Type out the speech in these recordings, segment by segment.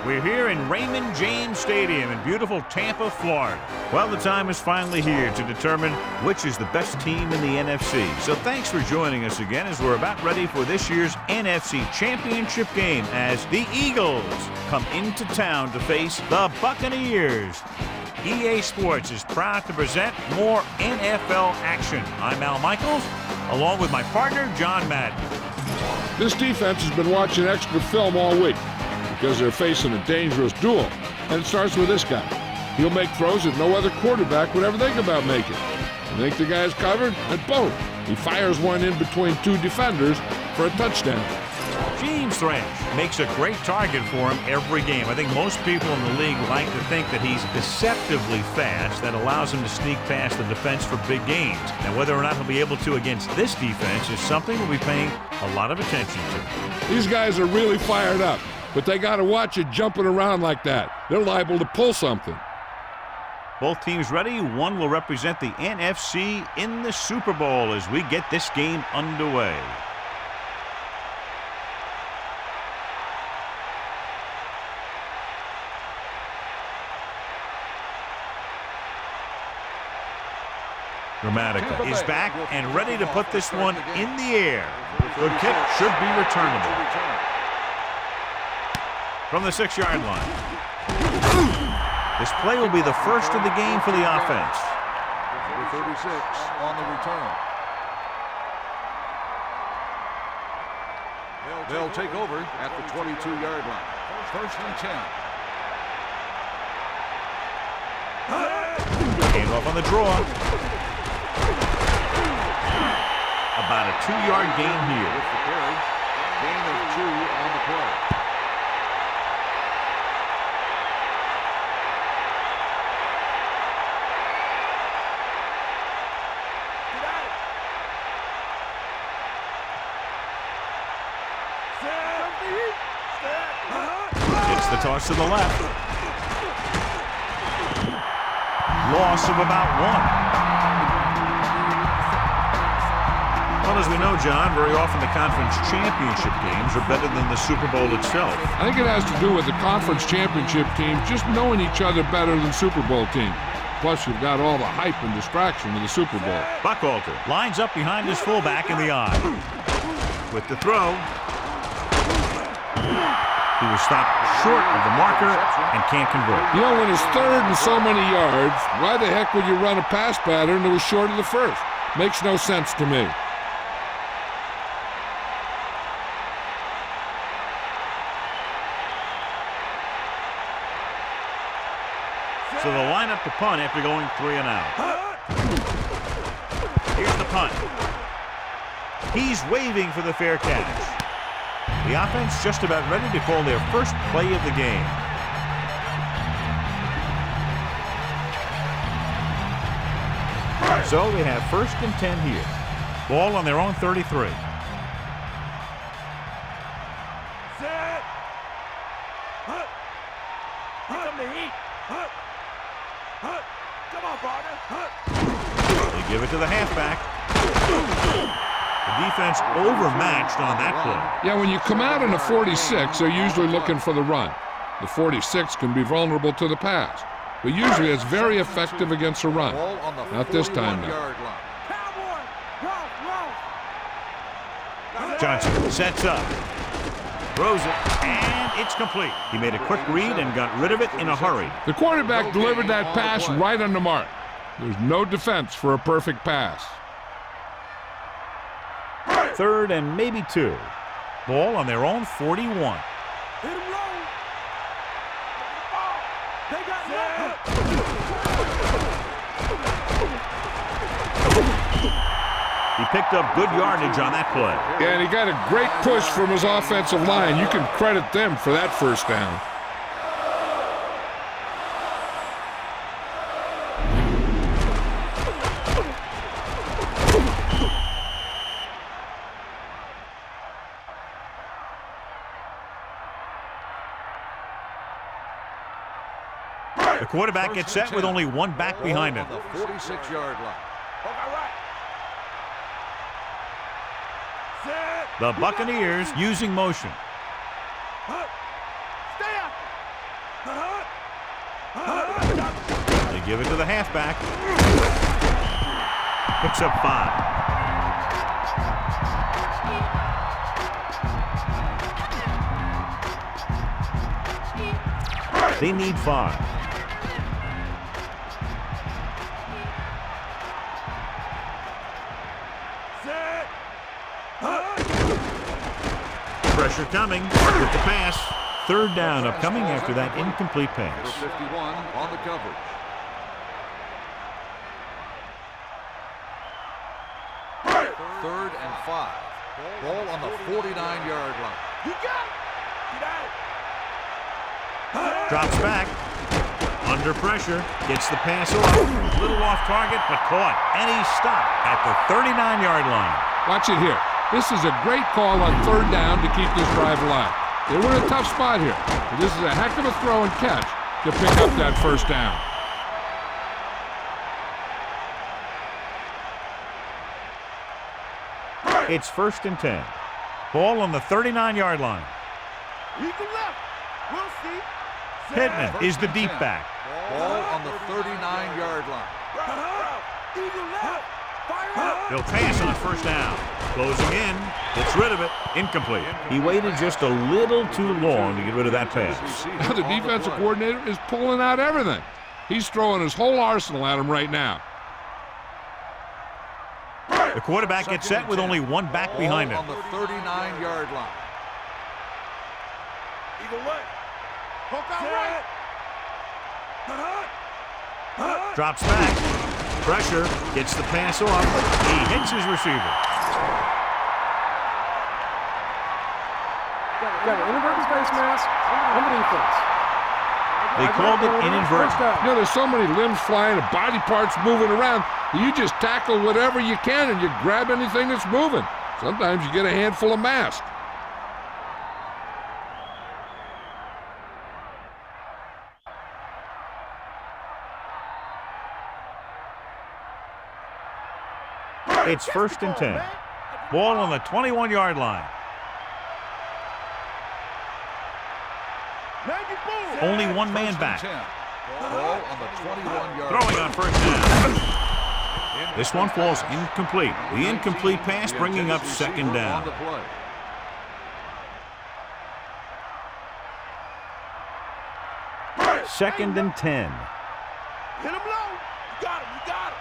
We're here in Raymond James Stadium in beautiful Tampa, Florida. Well, the time is finally here to determine which is the best team in the NFC. So thanks for joining us again as we're about ready for this year's NFC Championship game as the Eagles come into town to face the Buccaneers. EA Sports is proud to present more NFL action. I'm Al Michaels, along with my partner, John Madden. This defense has been watching extra film all week because they're facing a dangerous duel. And it starts with this guy. He'll make throws that no other quarterback would ever think about making. You think the guy's covered? And boom! He fires one in between two defenders for a touchdown. James Thrash makes a great target for him every game. I think most people in the league like to think that he's deceptively fast. That allows him to sneak past the defense for big gains. Now, whether or not he'll be able to against this defense is something we'll be paying a lot of attention to. These guys are really fired up, but they got to watch it jumping around like that. They're liable to pull something. Both teams ready. One will represent the NFC in the Super Bowl as we get this game underway. Gramatica is back and ready to put this one in the air. Good kick, should be returnable. From the 6-yard line. This play will be the first of the game for the offense. Number 36 on the return. They'll take over at the 22-yard line. First and 10. Hand off on the draw. About a 2-yard gain here. With the carry, gain of 2 on the play. Gets the toss to the left. Loss of about 1. Well, as we know, John, very often the conference championship games are better than the Super Bowl itself. I think it has to do with the conference championship teams just knowing each other better than Super Bowl teams. Plus, you've got all the hype and distraction of the Super Bowl. Buchalter lines up behind his fullback in the eye. With the throw, he was stopped short of the marker and can't convert. You know, when it's third and so many yards, why the heck would you run a pass pattern that was short of the first? Makes no sense to me. So they'll line up the punt after going 3 and out. Here's the punt. He's waving for the fair catch. The offense just about ready to call their first play of the game. So they have first and 10 here. Ball on their own 33. Set. Here come the heat. Come on, partner. They give it to the halfback. The defense overmatched on that play. Yeah, when you come out in a 46, they're usually looking for the run. The 46 can be vulnerable to the pass, but usually it's very effective against a run. Not this time, though. Johnson sets up, throws it, and it's complete. He made a quick read and got rid of it in a hurry. The quarterback delivered that pass right on the mark. There's no defense for a perfect pass. 3rd and maybe 2. Ball on their own 41. Hit him low. They got He picked up good yardage on that play. Yeah, and he got a great push from his offensive line. You can credit them for that first down. The quarterback gets set with only one back behind him. The 46-yard line. The Buccaneers using motion. give it to the halfback. Picks up 5. They need 5. Set. Pressure coming with the pass. 3rd down upcoming after that incomplete pass. Number 51 on the coverage. Third and 5. Ball on the 49-yard line. You got it. Get out. Drops back. Under pressure. Gets the pass off. Little off target, but caught. And he's stopped at the 39-yard line. Watch it here. This is a great call on 3rd down to keep this drive alive. They were in a tough spot here, but this is a heck of a throw and catch to pick up that 1st down. It's 1st and 10. Ball on the 39-yard line. Eagle left. We'll see. Pittman is the deep back. Ball on the 39-yard line. Eagle left. Fire up. He'll pass on 1st down. Closing in. Gets rid of it. Incomplete. He waited just a little too long to get rid of that pass. Now the defensive coordinator is pulling out everything. He's throwing his whole arsenal at him right now. The quarterback gets set with only 1 back behind him. On the 39-yard line. Eagle left. Hook out right. Drops back. Pressure. Gets the pass off. He hits his receiver. Got an inadvertent face mask on the defense. They called it inadvertent. You know, there's so many limbs flying and body parts moving around. You just tackle whatever you can and you grab anything that's moving. Sometimes you get a handful of mask. It's 1st and 10. Ball on the 21-yard line. Only 1 man back. Ball on the 21-yard line. Throwing on 1st down. This one falls incomplete. The incomplete pass bringing up 2nd down. 2nd and 10. Hit him low. You got him. You got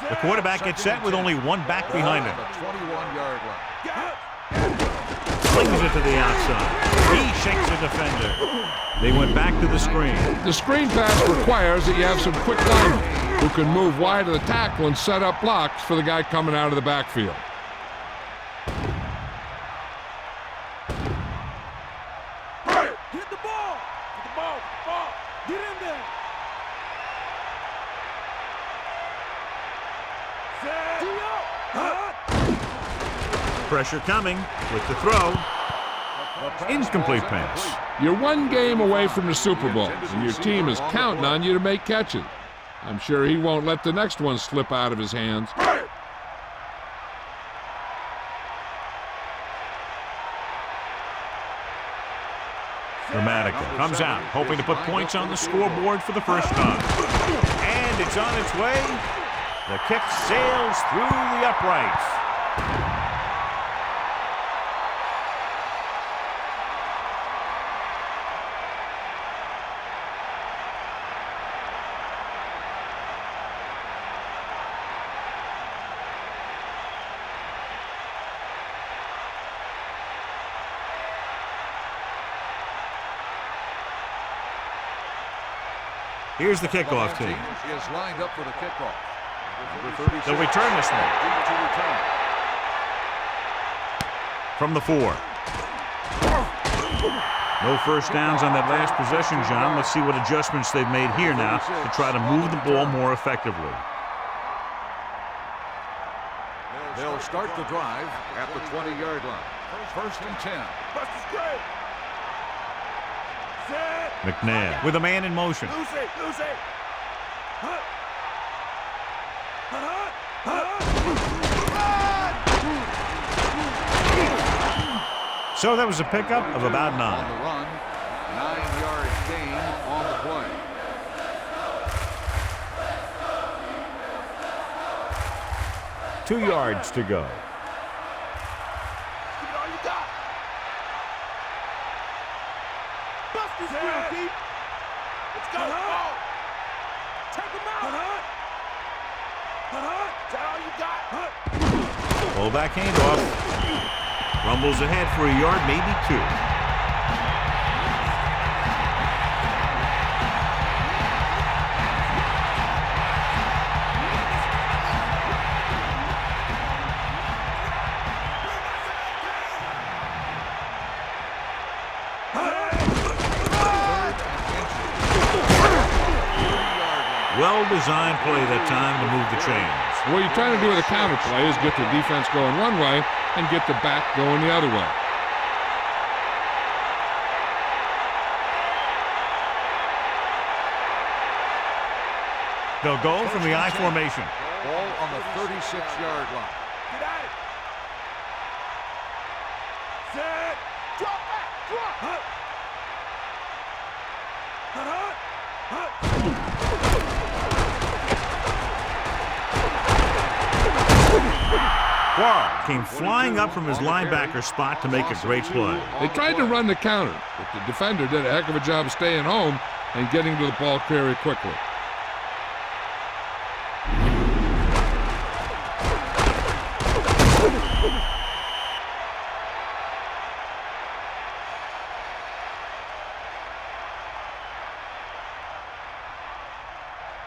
him. The quarterback gets set with only 1 back behind him. The 21-yard line. Flings it to the outside. He shakes the defender. They went back to the screen. The screen pass requires that you have some quick linemen who can move wide of the tackle and set up blocks for the guy coming out of the backfield. Hit the ball. Get the ball. Get the ball. Get in there. Pressure coming with the throw. Incomplete pass. You're 1 game away from the Super Bowl, and your team is counting on you to make catches. I'm sure he won't let the next one slip out of his hands. Dramatical comes out, hoping to put points on the scoreboard for the 1st time. And it's on its way. The kick sails through the uprights. Here's the kickoff team. Is lined up for the kickoff. They'll return this one. From the 4. No 1st downs on that last possession, John. Let's see what adjustments they've made here now to try to move the ball more effectively. They'll start the drive at the 20-yard line. 1st and 10. McNabb with a man in motion. So that was a pickup of about 9. On the run, 9-yard gain 2 yards to go. Give it all you got. Bust this real deep. Let's go. Ball. Take him out. Is that all you got? Fullback handoff. Rumbles ahead for a yard, maybe 2. Well-designed play that time to move the chains. What you're trying to do with a counter play is get the defense going one way and get the back going the other way. They'll go from the I formation. Ball on the 36-yard line. Get at it. Set. Drop back. Drop. Quarles came flying up from his linebacker spot to make a great play. They tried to run the counter, but the defender did a heck of a job of staying home and getting to the ball carrier quickly.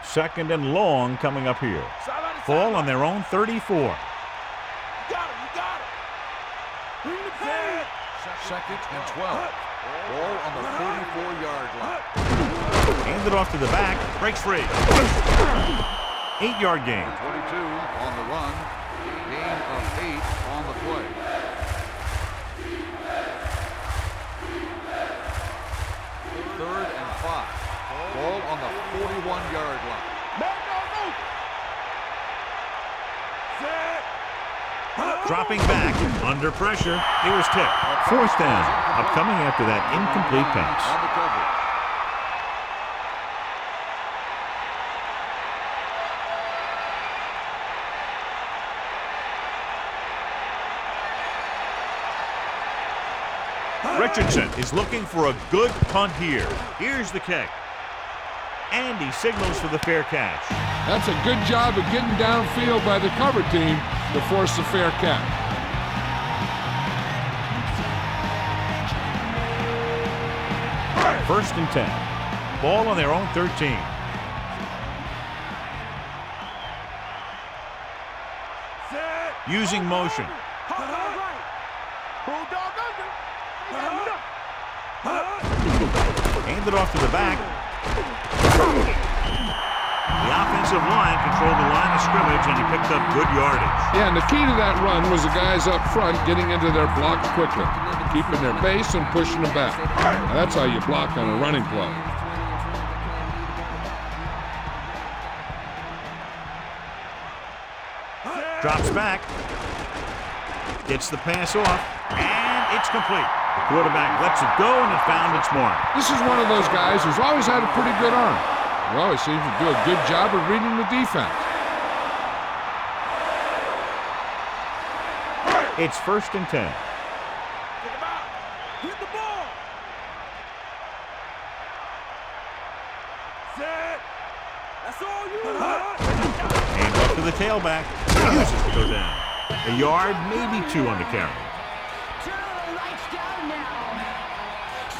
Second and long coming up here. Ball on their own 34. You got him. Bring the pain. Second and 12. Ball on the 34-yard line. Handed off to the back. Breaks free. 8-yard gain. 22 on the run. Gain of 8 on the play. Third and 5. Ball on the 41-yard line. Dropping back, under pressure, it was tipped. 4th down, upcoming after that incomplete pass. On the coverage. Richardson is looking for a good punt here. Here's the kick. And he signals for the fair catch. That's a good job of getting downfield by the cover team to force the fair catch. First and 10. Ball on their own 13. Using motion. Handed off to the back. The offensive line controlled the line of scrimmage, and he picked up good yardage. Yeah, and the key to that run was the guys up front getting into their blocks quickly, keeping their base and pushing them back. Now, that's how you block on a running play. Drops back. Gets the pass off, and it's complete. The quarterback lets it go, and it found its mark. This is one of those guys who's always had a pretty good arm. He always seems to do a good job of reading the defense. It's first and 10. Hit the ball. Set. That's all you. Hands off to the tailback. Uses to go down. A yard, maybe 2 on the carry. Turn the lights down now.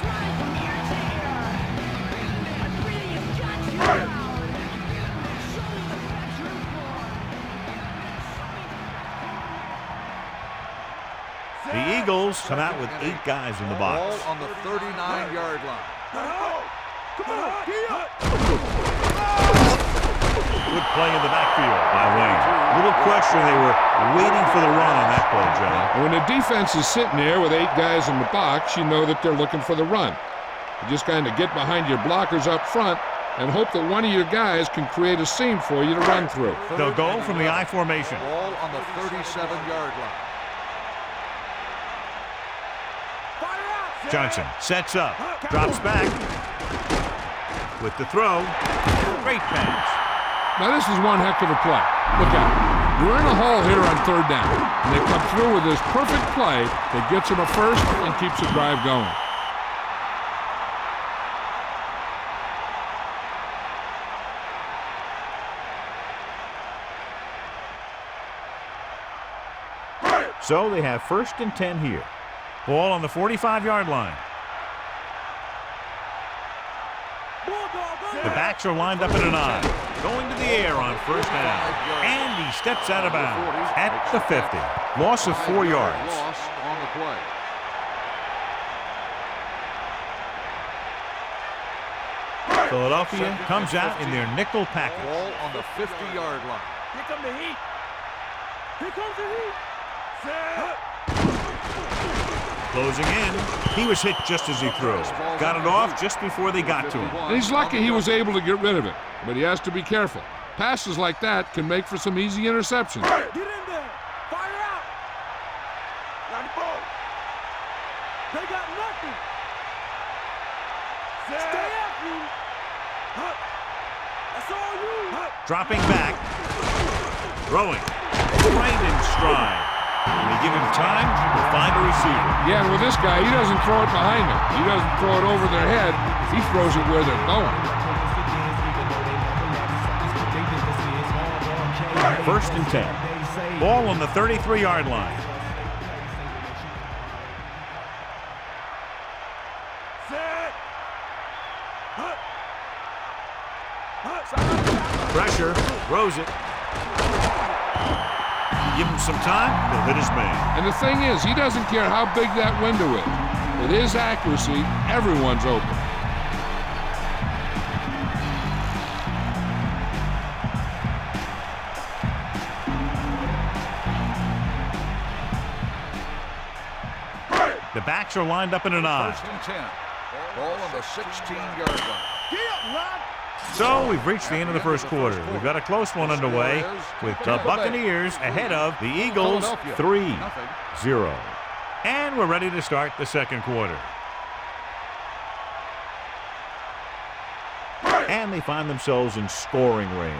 Slide from here to here. I'm breathing has got you down. Show me the bedroom floor. The Eagles come out with 8 guys in the box. Ball on the 39-yard line. Come on, get up. Good play in the backfield by Wayne. Little question, they were waiting for the run on that play, John. When the defense is sitting there with 8 guys in the box, you know that they're looking for the run. You just kind of get behind your blockers up front and hope that one of your guys can create a seam for you to run through. They'll go from the I formation. Ball on the 37-yard line. Johnson sets up, drops back with the throw. Great pass. Now this is one heck of a play. Look out. We're in a hole here on third down, and they come through with this perfect play that gets them a first and keeps the drive going. So they have 1st and 10 here. Ball on the 45-yard line. The backs are lined up in an I. Going to the air on 1st down. And he steps out of bounds at the 50. Loss of 4 yards. Loss on the play. Philadelphia comes out in their nickel package. Ball on the 50-yard line. Here come the heat. Here comes the heat. Closing in. He was hit just as he threw. Got it off just before they got to him. And he's lucky he was able to get rid of it, but he has to be careful. Passes like that can make for some easy interceptions. Get in there. Fire out. Got the ball. They got nothing. Stay after him. That's all you. Dropping back. Throwing. Right in stride. When they give him time, he'll find a receiver. Yeah, and with this guy, he doesn't throw it behind them. He doesn't throw it over their head. He throws it where they're going. 1st and 10. Ball on the 33-yard line. Pressure. Throws it. Give him some time, he'll hit his man. And the thing is, he doesn't care how big that window is. With his accuracy, everyone's open. The backs are lined up in an I. 1st and 10. Ball on the 16-yard line. Get up, Rod. So we've reached the end of the first quarter. We've got a close one underway with the Buccaneers ahead of the Eagles 3-0. And we're ready to start the second quarter. And they find themselves in scoring range.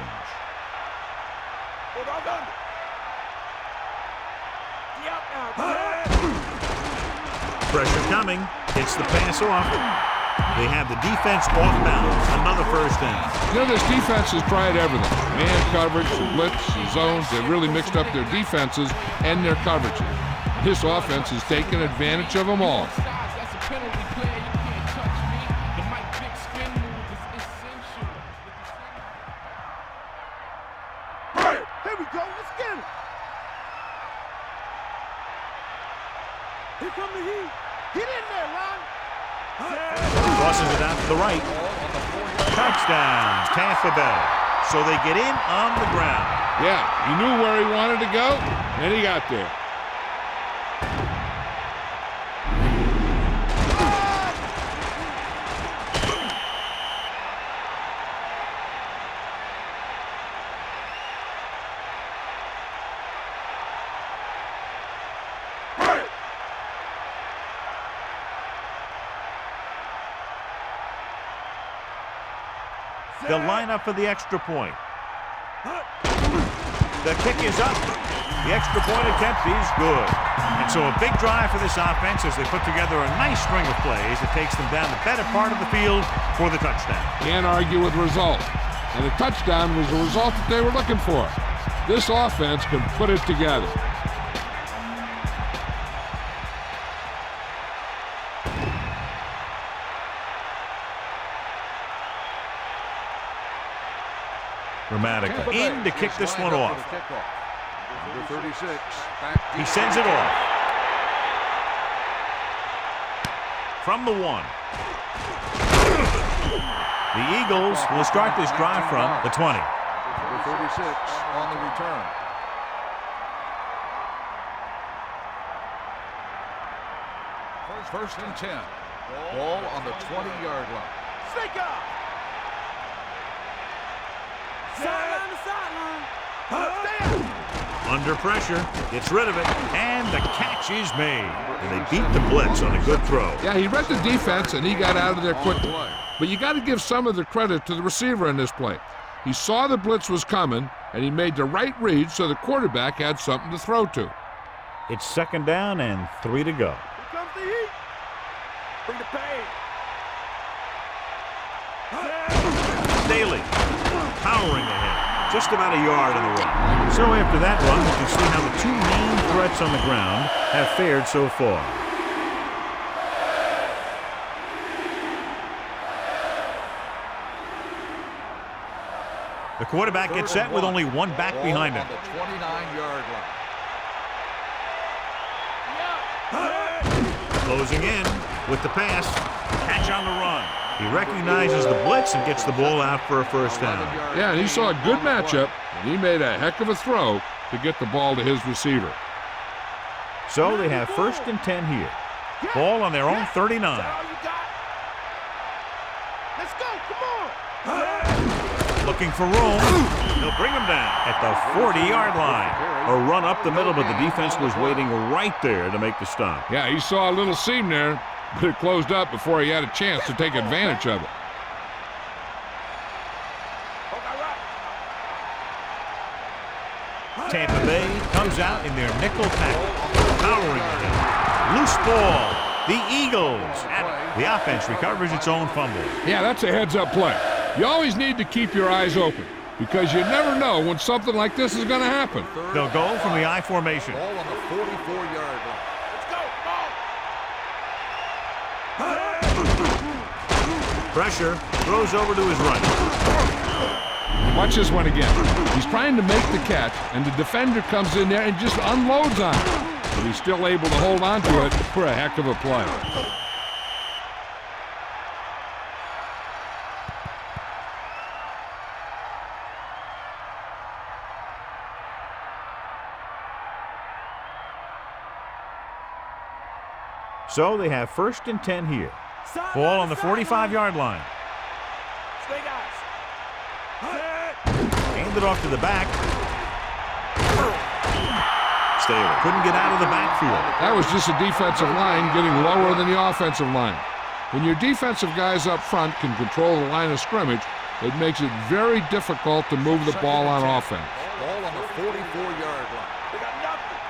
Pressure coming. Hits the pass off. They have the defense off balance. Another 1st down. You know, this defense has tried everything. Man coverage, blitz, zones. They've really mixed up their defenses and their coverages. This offense has taken advantage of them all. Here we go. Let's get it. Here come the heat. Get in there, Ron. Crosses it out to the right. Touchdown, Tampa Bay. So they get in on the ground. Yeah, he knew where he wanted to go, and he got there. They'll line up for the extra point. The kick is up. The extra point attempt is good. And so a big drive for this offense as they put together a nice string of plays that takes them down the better part of the field for the touchdown. Can't argue with results. And the touchdown was the result that they were looking for. This offense can put it together. Dramatica in to kick this one off. Number 36. He sends it off. From the 1. The Eagles will start this drive from the 20. Number 36 on the return. First and 10. Ball on the 20-yard line. Snake up. Sideline to sideline. Under pressure, gets rid of it, and the catch is made. And they beat the blitz on a good throw. Yeah, he read the defense, and he got out of there quickly. But you got to give some of the credit to the receiver in this play. He saw the blitz was coming, and he made the right read so the quarterback had something to throw to. It's 2nd down and 3 to go. Here comes the heat. Bring the pain. Staley powering ahead, just about a yard on the run. So after that run, you can see how the two main threats on the ground have fared so far. The quarterback gets set with only one back behind him. On the 29-yard line. Closing in with the pass. Catch on the run. He recognizes the blitz and gets the ball out for a first down. Yeah, and he saw a good matchup, and he made a heck of a throw to get the ball to his receiver. So they have 1st and 10 here. Ball on their own 39. That's all you got. Let's go. Come on. Looking for room. They'll bring him down at the 40-yard line. A run up the middle, but the defense was waiting right there to make the stop. Yeah, he saw a little seam there, but it closed up before he had a chance to take advantage of it. Tampa Bay comes out in their nickel package. Powering ahead. Loose ball. The Eagles. The offense recovers its own fumble. Yeah, that's a heads-up play. You always need to keep your eyes open because you never know when something like this is going to happen. They'll go from the I formation. Ball on the 44-yard line. Pressure. Throws over to his right. Watch this one again. He's trying to make the catch, and the defender comes in there and just unloads on him. But he's still able to hold on to it for a heck of a play. So they have 1st and 10 here. Ball on the 45-yard line. Stay guys. Handed off to the back. Staley couldn't get out of the backfield. That was just a defensive line getting lower than the offensive line. When your defensive guys up front can control the line of scrimmage, it makes it very difficult to move the ball on offense. Ball on the 44-yard line. We got nothing.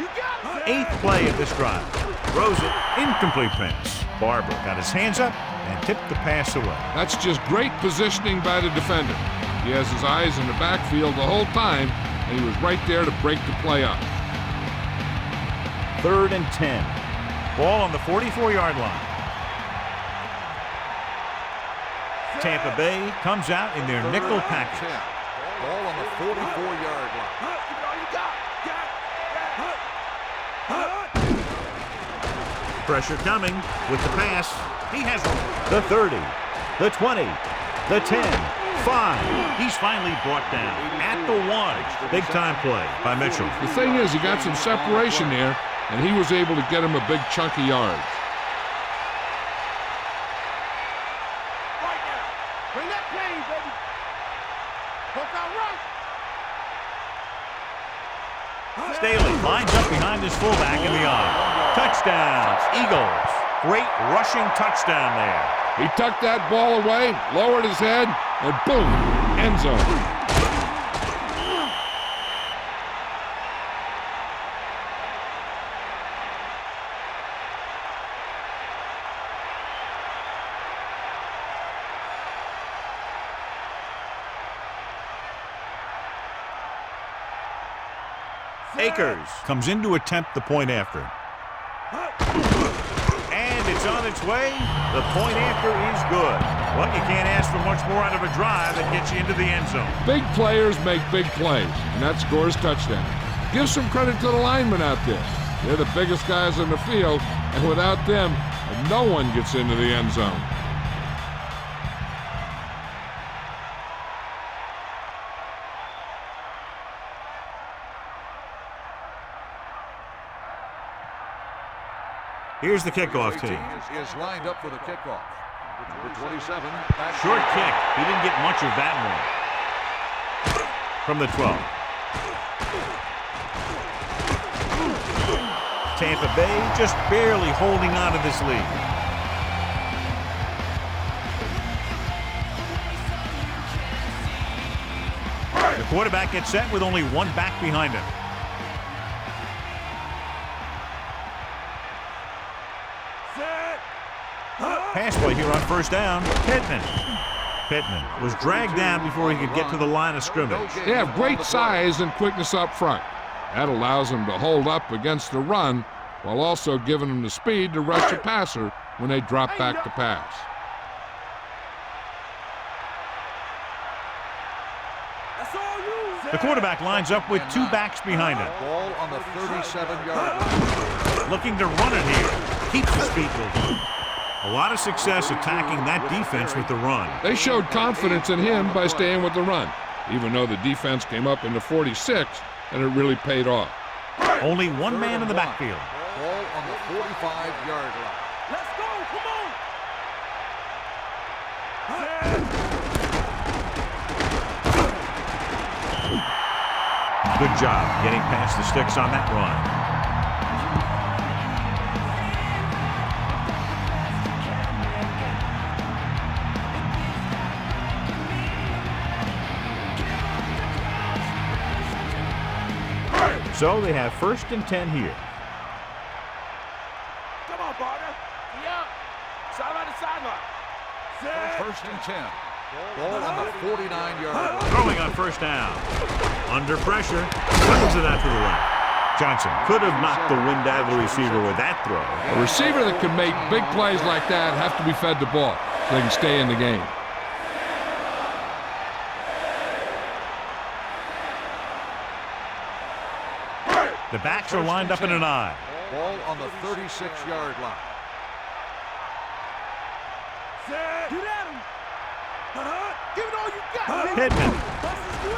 You got it. 8th play of this drive. Throws it. Incomplete pass. Barber got his hands up and tipped the pass away. That's just great positioning by the defender. He has his eyes in the backfield the whole time, and he was right there to break the play up. 3rd and 10. Ball on the 44-yard line. Tampa Bay comes out in their nickel package. Ball on the 44-yard line. Give it all you got. Pressure coming with the pass. He has the 30, the 20, the 10, 5. He's finally brought down at the 1. Big time play by Mitchell. The thing is, he got some separation there, and he was able to get him a big chunk of yards. Right now. Bring that pain, baby. Poke out right. Staley lines up behind his fullback in the eye. Touchdown, Eagles. Great rushing touchdown there. He tucked that ball away, lowered his head, and boom, end zone. Akers comes in to attempt the point after. And it's on its way. The point after is good. Well, you can't ask for much more out of a drive that gets you into the end zone. Big players make big plays, and that scores touchdown. Give some credit to the linemen out there. They're the biggest guys on the field, and without them, no one gets into the end zone. Here's the kickoff team. Is lined up for the kickoff. Number 27. Short kick. He didn't get much of that one. From the 12. Tampa Bay just barely holding on to this lead. quarterback gets set with only one back behind him. Pass play here on first down. Pittman was dragged down before he could get to the line of scrimmage. They have great size and quickness up front. That allows them to hold up against the run while also giving them the speed to rush the passer when they drop back to pass. The quarterback lines up with two backs behind him. Ball on the 37-yard line. Looking to run it here. Keeps his feet moving. A lot of success attacking that defense with the run. They showed confidence in him by staying with the run, even though the defense came up in the 46, and it really paid off. Only one man in the backfield. Ball on the 45-yard line. Let's go, come on! Good job getting past the sticks on that run. So they have 1st and 10 here. Come on, partner. Yeah. Sideline to sideline. 1st and 10. Ball on the 49-yard line. Throwing on first down. Under pressure. Swings it out to the left. Johnson could have knocked the wind out of the receiver with that throw. A receiver that can make big plays like that have to be fed the ball so they can stay in the game. The backs are lined up in an I. Ball on the 36-yard line. Get at him. Give it all you got. Pittman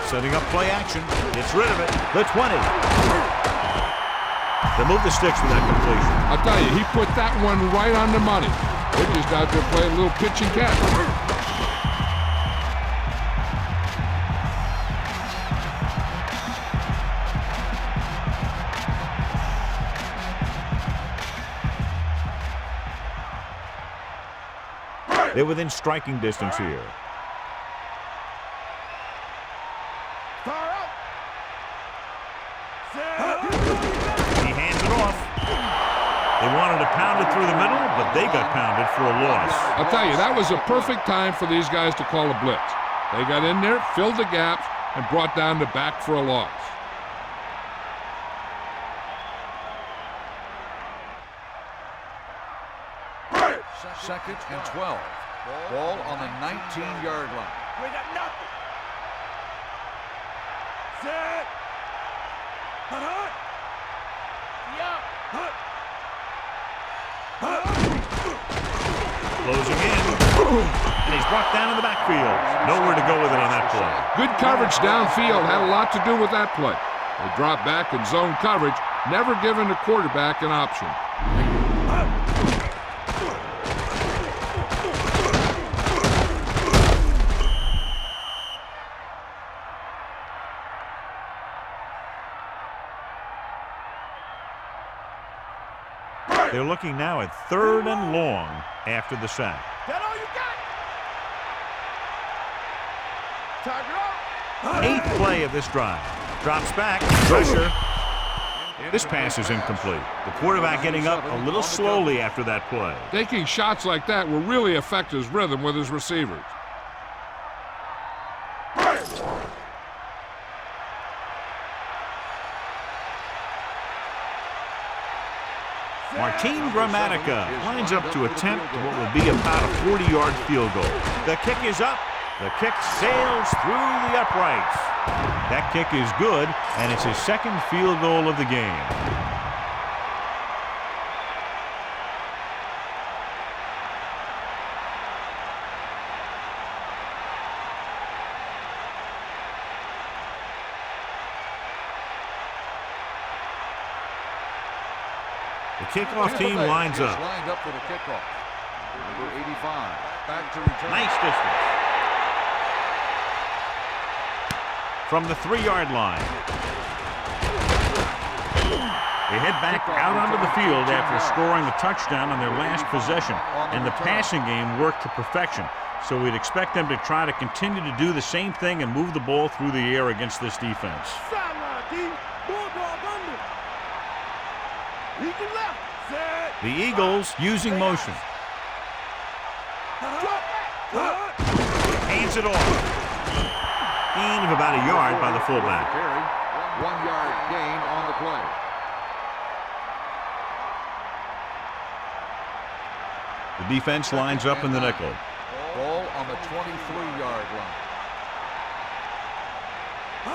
setting up play action. Gets rid of it. The 20. They move the sticks with that completion. I'll tell you, he put that one right on the money. They're just out there playing a little pitch and catch. They're within striking distance here. He hands it off. They wanted to pound it through the middle, but they got pounded for a loss. I'll tell you, that was a perfect time for these guys to call a blitz. They got in there, filled the gaps, and brought down the back for a loss. Second and 12. Ball on the 19-yard line. We got nothing. Set. Closing in. And he's brought down in the backfield. Nowhere to go with it on that play. Good coverage downfield had a lot to do with that play. They dropped back in zone coverage, never giving the quarterback an option. They're looking now at 3rd and long after the sack. That all you got? Target up. 8th play of this drive. Drops back. Pressure. This pass is incomplete. The quarterback getting up a little slowly after that play. Taking shots like that will really affect his rhythm with his receivers. Martin Gramatica lines up to attempt what will be about a 40-yard field goal. The kick is up. The kick sails through the uprights. That kick is good, and it's his 2nd field goal of the game. The kickoff team lines up. Lined up for the kickoff. Number 85. Back to return. Nice distance. From the 3-yard line. The They head back out onto the field after scoring a touchdown on their last possession, and the passing game worked to perfection. So we'd expect them to try to continue to do the same thing and move the ball through the air against this defense. Sideline, D. Bulldog under. Lead to left. Set. The Eagles using motion. Hands it off. Gain of about a yard by the fullback. 1 yard gain on the play. The defense lines up in the nickel. Ball on the 23-yard line.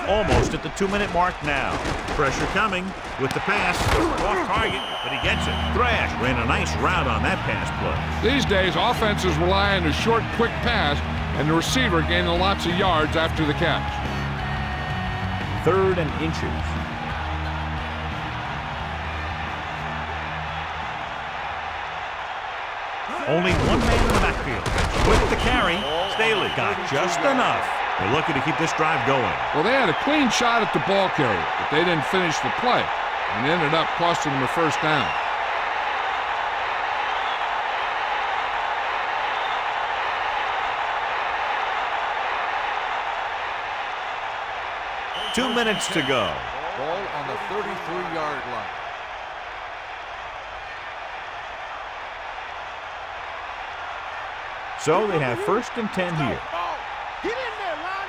Almost at the 2-minute mark now. Pressure coming with the pass. Off target, but he gets it. Thrash ran a nice route on that pass play. These days, offenses rely on a short, quick pass, and the receiver gaining lots of yards after the catch. 3rd and inches. Only one man in the backfield. With the carry, Staley got just enough. They're looking to keep this drive going. Well, they had a clean shot at the ball carrier, but they didn't finish the play, and ended up costing them a first down. Two minutes to go. Ball on the 33-yard line. So they have 1st and 10 here. Get in there, Lon.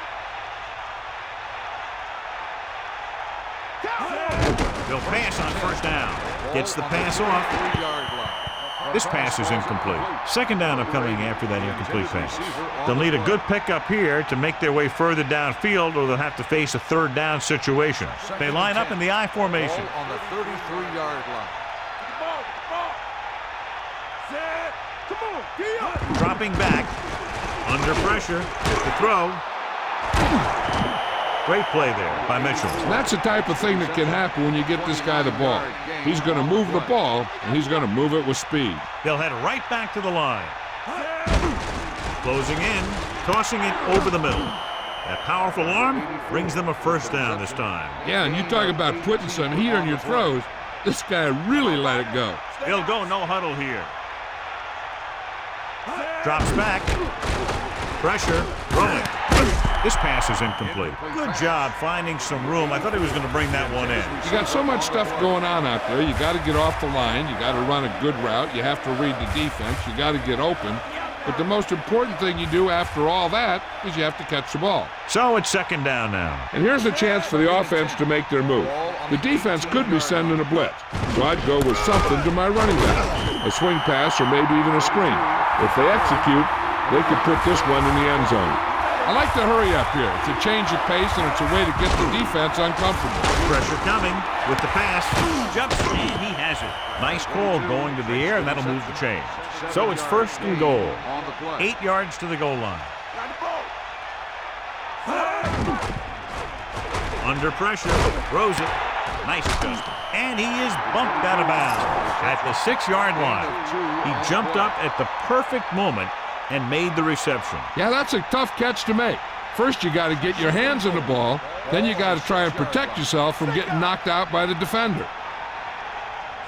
They'll pass on 1st down. Gets the pass off. 3-yard line. This pass is incomplete. 2nd down upcoming after that incomplete pass. They'll need a good pickup here to make their way further downfield, or they'll have to face a 3rd down situation. They line up in the I formation. Ball on the 33-yard line. Ball. Set. Come on, get up. Dropping back. Under pressure. With the throw. Great play there by Mitchell. And that's the type of thing that can happen when you get this guy the ball. He's going to move the ball, and he's going to move it with speed. They'll head right back to the line. Closing in, tossing it over the middle. That powerful arm brings them a 1st down this time. Yeah, and you talk about putting some heat on your throws. This guy really let it go. They'll go no huddle here. Drops back. Pressure. Rolling. This pass is incomplete. Good job finding some room. I thought he was going to bring that one in. You got so much stuff going on out there. You got to get off the line. You got to run a good route. You have to read the defense. You got to get open. But the most important thing you do after all that is you have to catch the ball. So it's 2nd down now. And here's a chance for the offense to make their move. The defense could be sending a blitz, so I'd go with something to my running back. A swing pass or maybe even a screen. If they execute, they could put this one in the end zone. I like to hurry up here. It's a change of pace, and it's a way to get the defense uncomfortable. Pressure coming with the pass. Jumps, and he has it. Nice call going to the air, and that'll move the chains. So it's 1st and goal. 8 yards to the goal line. Under pressure, throws it. Nice adjustment. And he is bumped out of bounds at the 6-yard line. He jumped up at the perfect moment and made the reception. Yeah, that's a tough catch to make. First, you got to get your hands on the ball. Then you got to try and protect yourself from getting knocked out by the defender.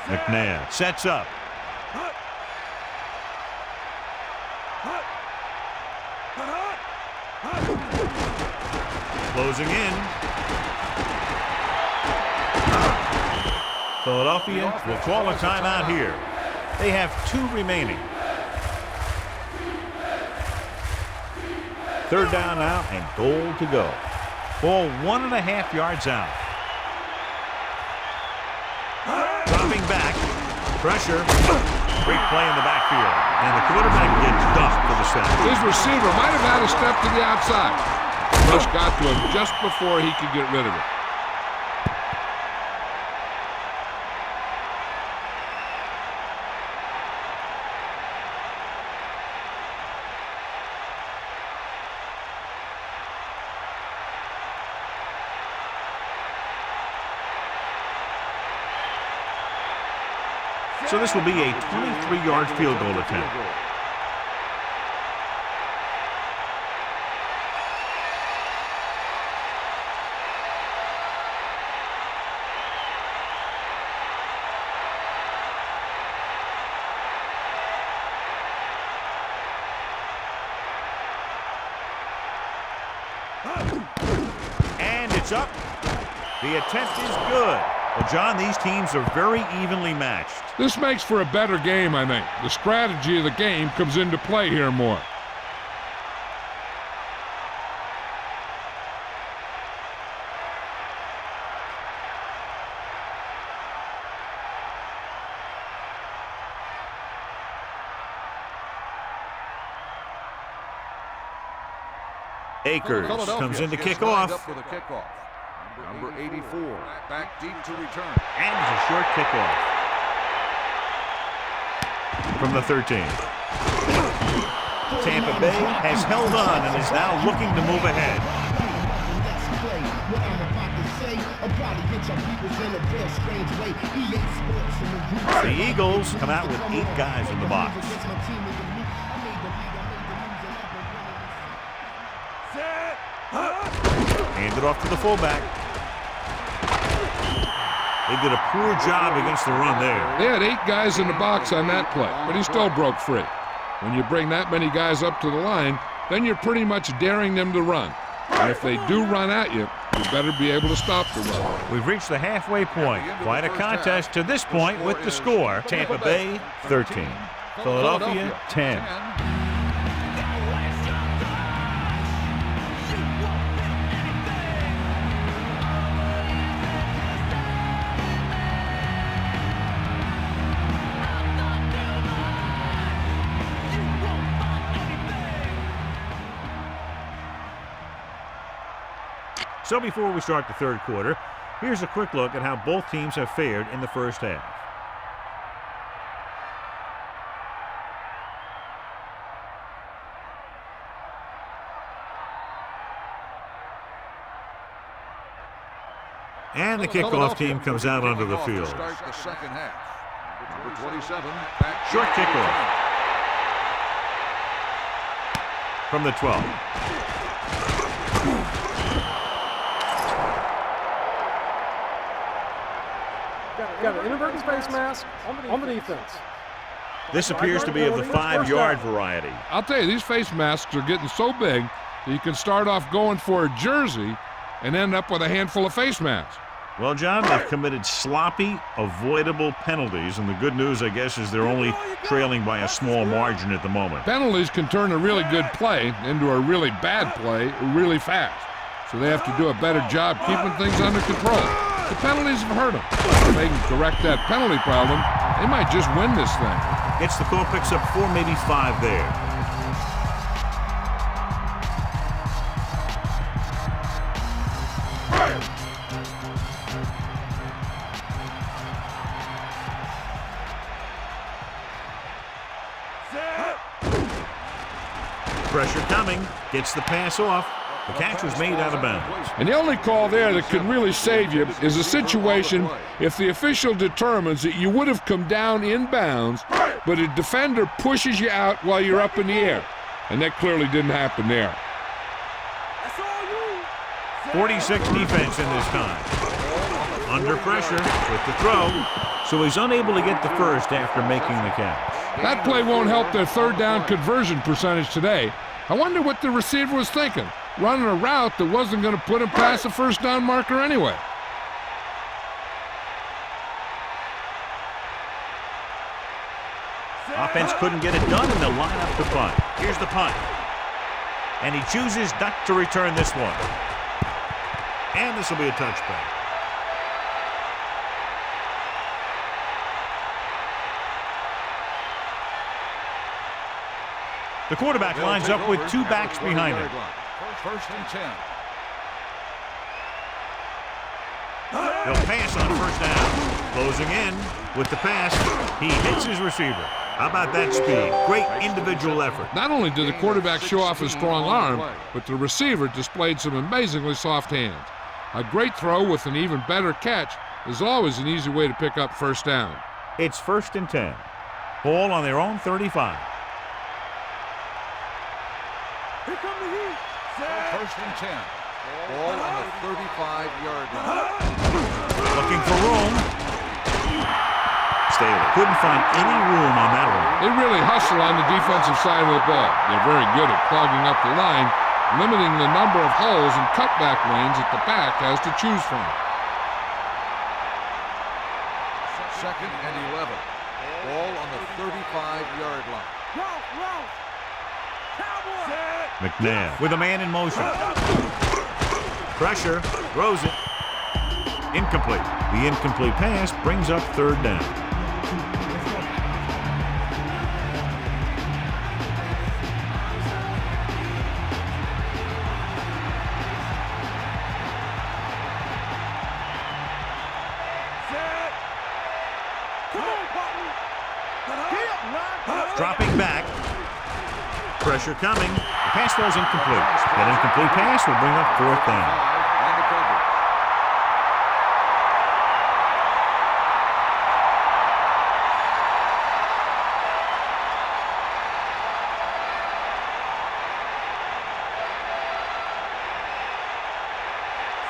McNair sets up. Closing in. Philadelphia will call a timeout here. They have 2 remaining. 3rd down now and goal to go. Ball 1.5 yards out. Dropping back. Pressure. Great play in the backfield. And the quarterback gets dumped for the sack. His receiver might have had a step to the outside. Rush got to him just before he could get rid of it. So this will be a 23-yard field goal attempt. Looks up. The attempt is good. Well, John, these teams are very evenly matched. This makes for a better game, I think. The strategy of the game comes into play here more. Akers comes in to kick off. Number 84, back deep to return. And it's a short kickoff from the 13. Tampa Bay has held on and is now looking to move ahead. The Eagles come out with 8 guys in the box. Handed off to the fullback. They did a poor job against the run there. They had 8 guys in the box on that play, but he still broke free. When you bring that many guys up to the line, then you're pretty much daring them to run. And if they do run at you, you better be able to stop the run. We've reached the halfway point. Quite a contest to this point with the score. Tampa Bay 13. Philadelphia 10. So before we start the third quarter, here's a quick look at how both teams have fared in the first half. And the kickoff team comes out onto the field. Start the second half. Number 27, Short kickoff from the 12. Got an inadvertent face mask on the defense. This appears to be of the 5-yard variety. I'll tell you, these face masks are getting so big that you can start off going for a jersey and end up with a handful of face masks. Well, John, they've committed sloppy, avoidable penalties, and the good news, I guess, is they're only trailing by a small margin at the moment. Penalties can turn a really good play into a really bad play really fast. So they have to do a better job keeping things under control. The penalties have hurt them. If they can correct that penalty problem, they might just win this thing. Gets the call, picks up 4, maybe 5 there. Pressure coming, gets the pass off. The catch was made out of bounds. And the only call there that could really save you is a situation if the official determines that you would have come down in bounds, but a defender pushes you out while you're up in the air. And that clearly didn't happen there. 46 defense in this time. Under pressure with the throw, so he's unable to get the first after making the catch. That play won't help their third down conversion percentage today. I wonder what the receiver was thinking, running a route that wasn't going to put him past the first down marker anyway. Offense couldn't get it done, and they'll line up to punt. Here's the punt. And he chooses not to return this one. And this will be a touchback. The quarterback lines up with 2 backs behind him. First and 10. They'll pass on first down. Closing in with the pass. He hits his receiver. How about that speed? Great individual effort. Not only did the quarterback show off his strong arm, but the receiver displayed some amazingly soft hands. A great throw with an even better catch is always an easy way to pick up first down. It's first and 10. Ball on their own 35. Here come the heat. First and 10. Ball on the 35-yard line. Looking for room. Staley couldn't find any room on that one. They really hustle on the defensive side of the ball. They're very good at clogging up the line, limiting the number of holes and cutback lanes that the back has to choose from. Second and 11. Ball on the 35-yard line. McNabb with a man in motion. Pressure, throws it. Incomplete. The incomplete pass brings up third down. Dropping back. Pressure coming. The pass falls incomplete. That incomplete pass will bring up fourth down. And the coverage.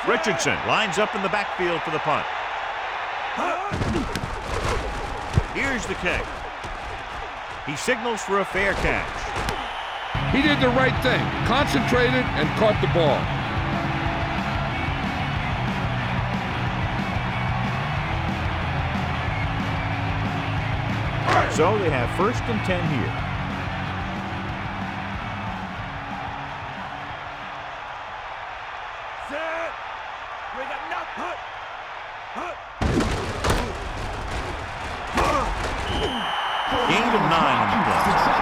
Richardson lines up in the backfield for the punt. Here's the kick. He signals for a fair catch. He did the right thing, concentrated and caught the ball. So they have first and 10 here. Gain of 9 on the play.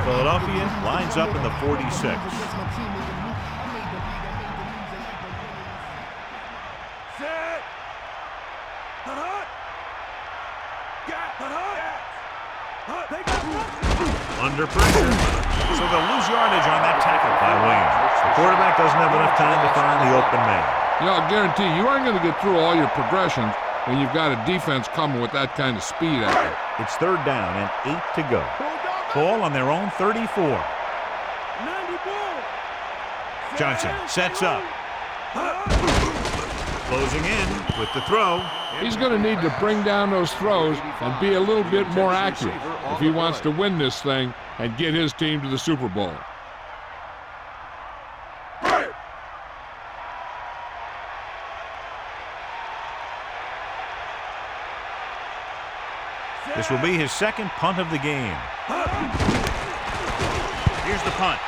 Philadelphia lines up in the 46. Under pressure, so they'll lose yardage on that tackle by Williams. The quarterback doesn't have enough time to find the open man. You know, I guarantee you aren't going to get through all your progressions when you've got a defense coming with that kind of speed at you. It's third down and 8 to go. Ball on their own 34. Johnson sets up. Closing in with the throw. He's going to need to bring down those throws and be a little bit more accurate if he wants to win this thing and get his team to the Super Bowl. This will be his second punt of the game. Here's the punt.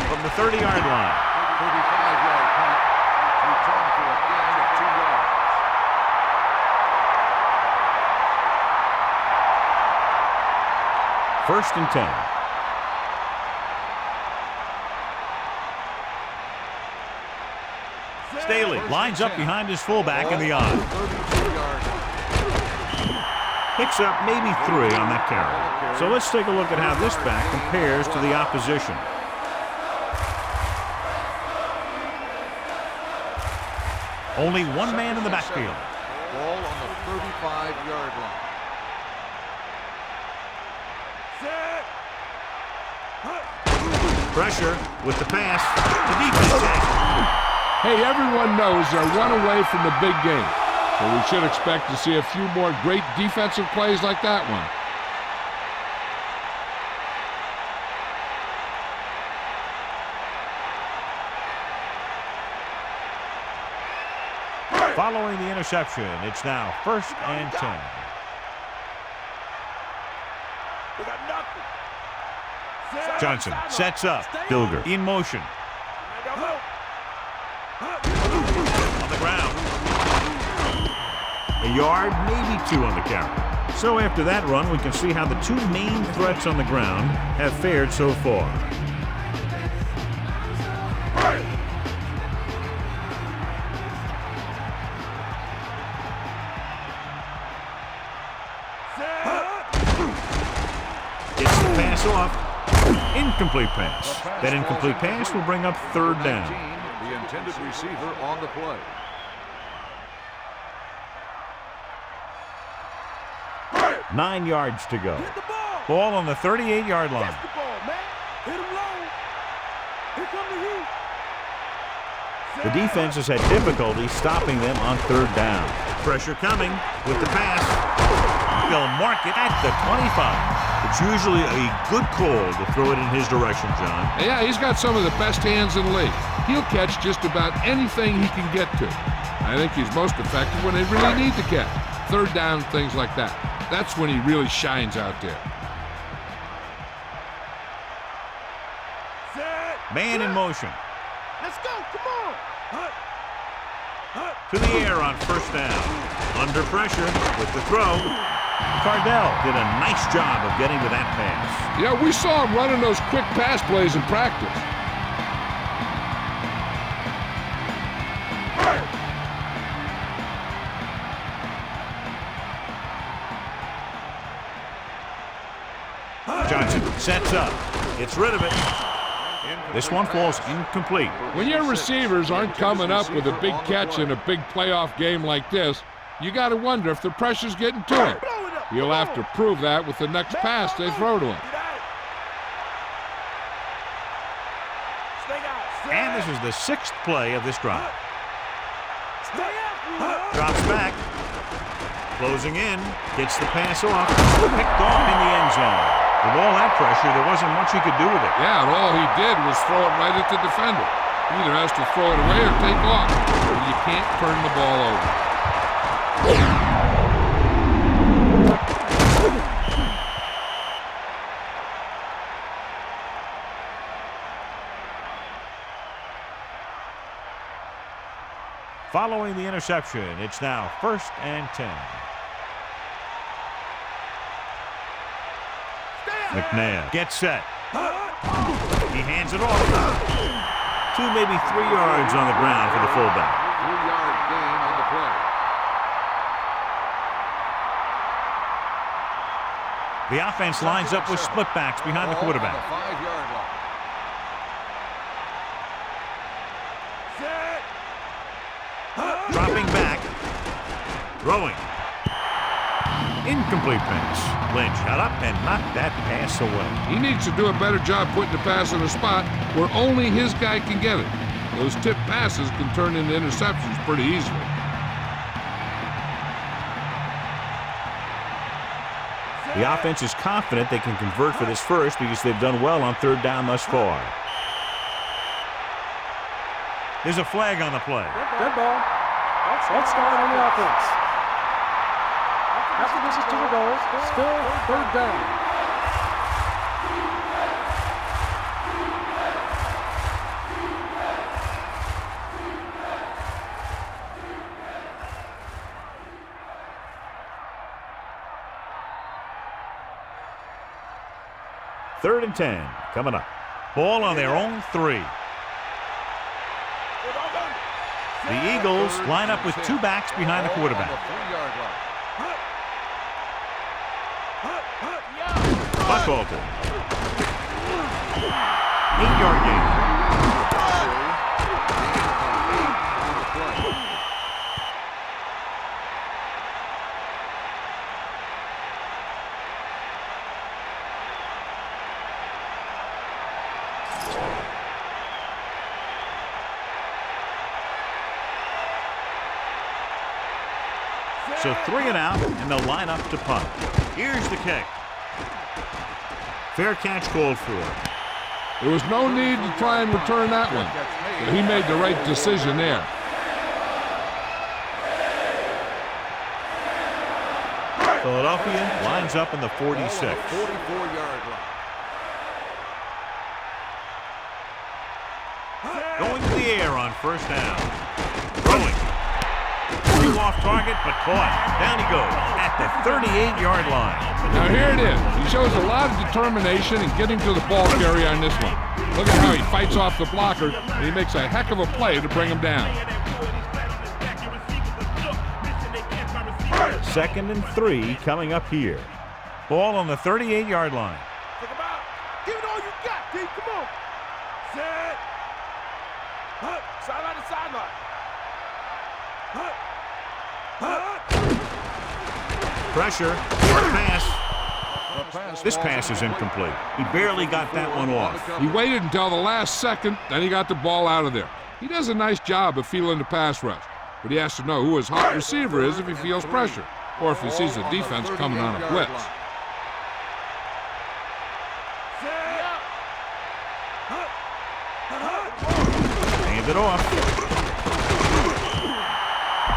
From the 30-yard line. 35-yard punt. Return for a gain of 2 yards. First and 10. Staley lines up behind his fullback in the odd. 32-yard line. Picks up maybe 3 on that carry. So let's take a look at how this back compares to the opposition. Only one man in the backfield. Ball on the 35-yard line. Pressure with the pass. The defense has it. Hey, everyone knows they're one away from the big game, so we should expect to see a few more great defensive plays like that one. Following the interception, it's now first and 10. Johnson sets up. Bilger in motion. On the ground. A yard, maybe 2 on the carry. So after that run, we can see how the 2 main threats on the ground have fared so far. Gets the pass off. Incomplete pass. That incomplete pass will bring up third down. The intended receiver on the play. Nine yards to go. Ball on the 38-yard line. The defense has had difficulty stopping them on third down. Pressure coming with the pass. They'll mark it at the 25. It's usually a good call to throw it in his direction, John. Yeah, he's got some of the best hands in the league. He'll catch just about anything he can get to. I think he's most effective when they really need to catch. Third down, things like that. That's when he really shines out there. Man in motion. Let's go, come on. To the air on first down. Under pressure with the throw. Cardell did a nice job of getting to that pass. Yeah, we saw him running those quick pass plays in practice. Johnson sets up. Gets rid of it. This one falls incomplete. When your receivers aren't coming up with a big catch in a big playoff game like this, you got to wonder if the pressure's getting to him. He'll have to prove that with the next pass they throw to him. And this is the 6th play of this drive. Drops back. Closing in. Gets the pass off. Picked off in the end zone. With all that pressure, there wasn't much he could do with it. Yeah, and all he did was throw it right at the defender. He either has to throw it away or take off. But you can't turn the ball over. Following the interception, it's now 1st and 10. McNabb gets set. He hands it off. 2, maybe 3 yards on the ground for the fullback. 2-yard gain on the play. The offense lines up with split backs behind the quarterback. Ball on the 5-yard line. Dropping back. Throwing. Incomplete pass. Lynch got up and knocked that pass away. He needs to do a better job putting the pass in a spot where only his guy can get it. Those tip passes can turn into interceptions pretty easily. The offense is confident they can convert for this first because they've done well on third down thus far. There's a flag on the play. Dead ball. Let's start on the offense. After this is to the goal, still third down. Third and 10 coming up. Ball on their own 3. The Eagles line up with 2 backs behind the quarterback. Buck open. 8-yard gain. So 3 and out, and they'll line up to punt. Here's the kick. Fair catch called for. There was no need to try and return that one, but he made the right decision there. Philadelphia lines up in the 46. 44-yard line. Going to the air on first down. Throwing. Threw off target, but caught. Down he goes at the 38-yard line. Now here it is. He shows a lot of determination in getting to the ball carrier on this one. Look at how he fights off the blocker, and he makes a heck of a play to bring him down. 2nd and 3 coming up here. Ball on the 38-yard line. Take him out. Give it all you got, D. Come on. Set. Sideline to sideline. Pressure. Pass. This pass is incomplete. He barely got that one off. He waited until the last second, then he got the ball out of there. He does a nice job of feeling the pass rush, but he has to know who his hot receiver is if he feels pressure, or if he sees the defense coming on a blitz. Hand it off.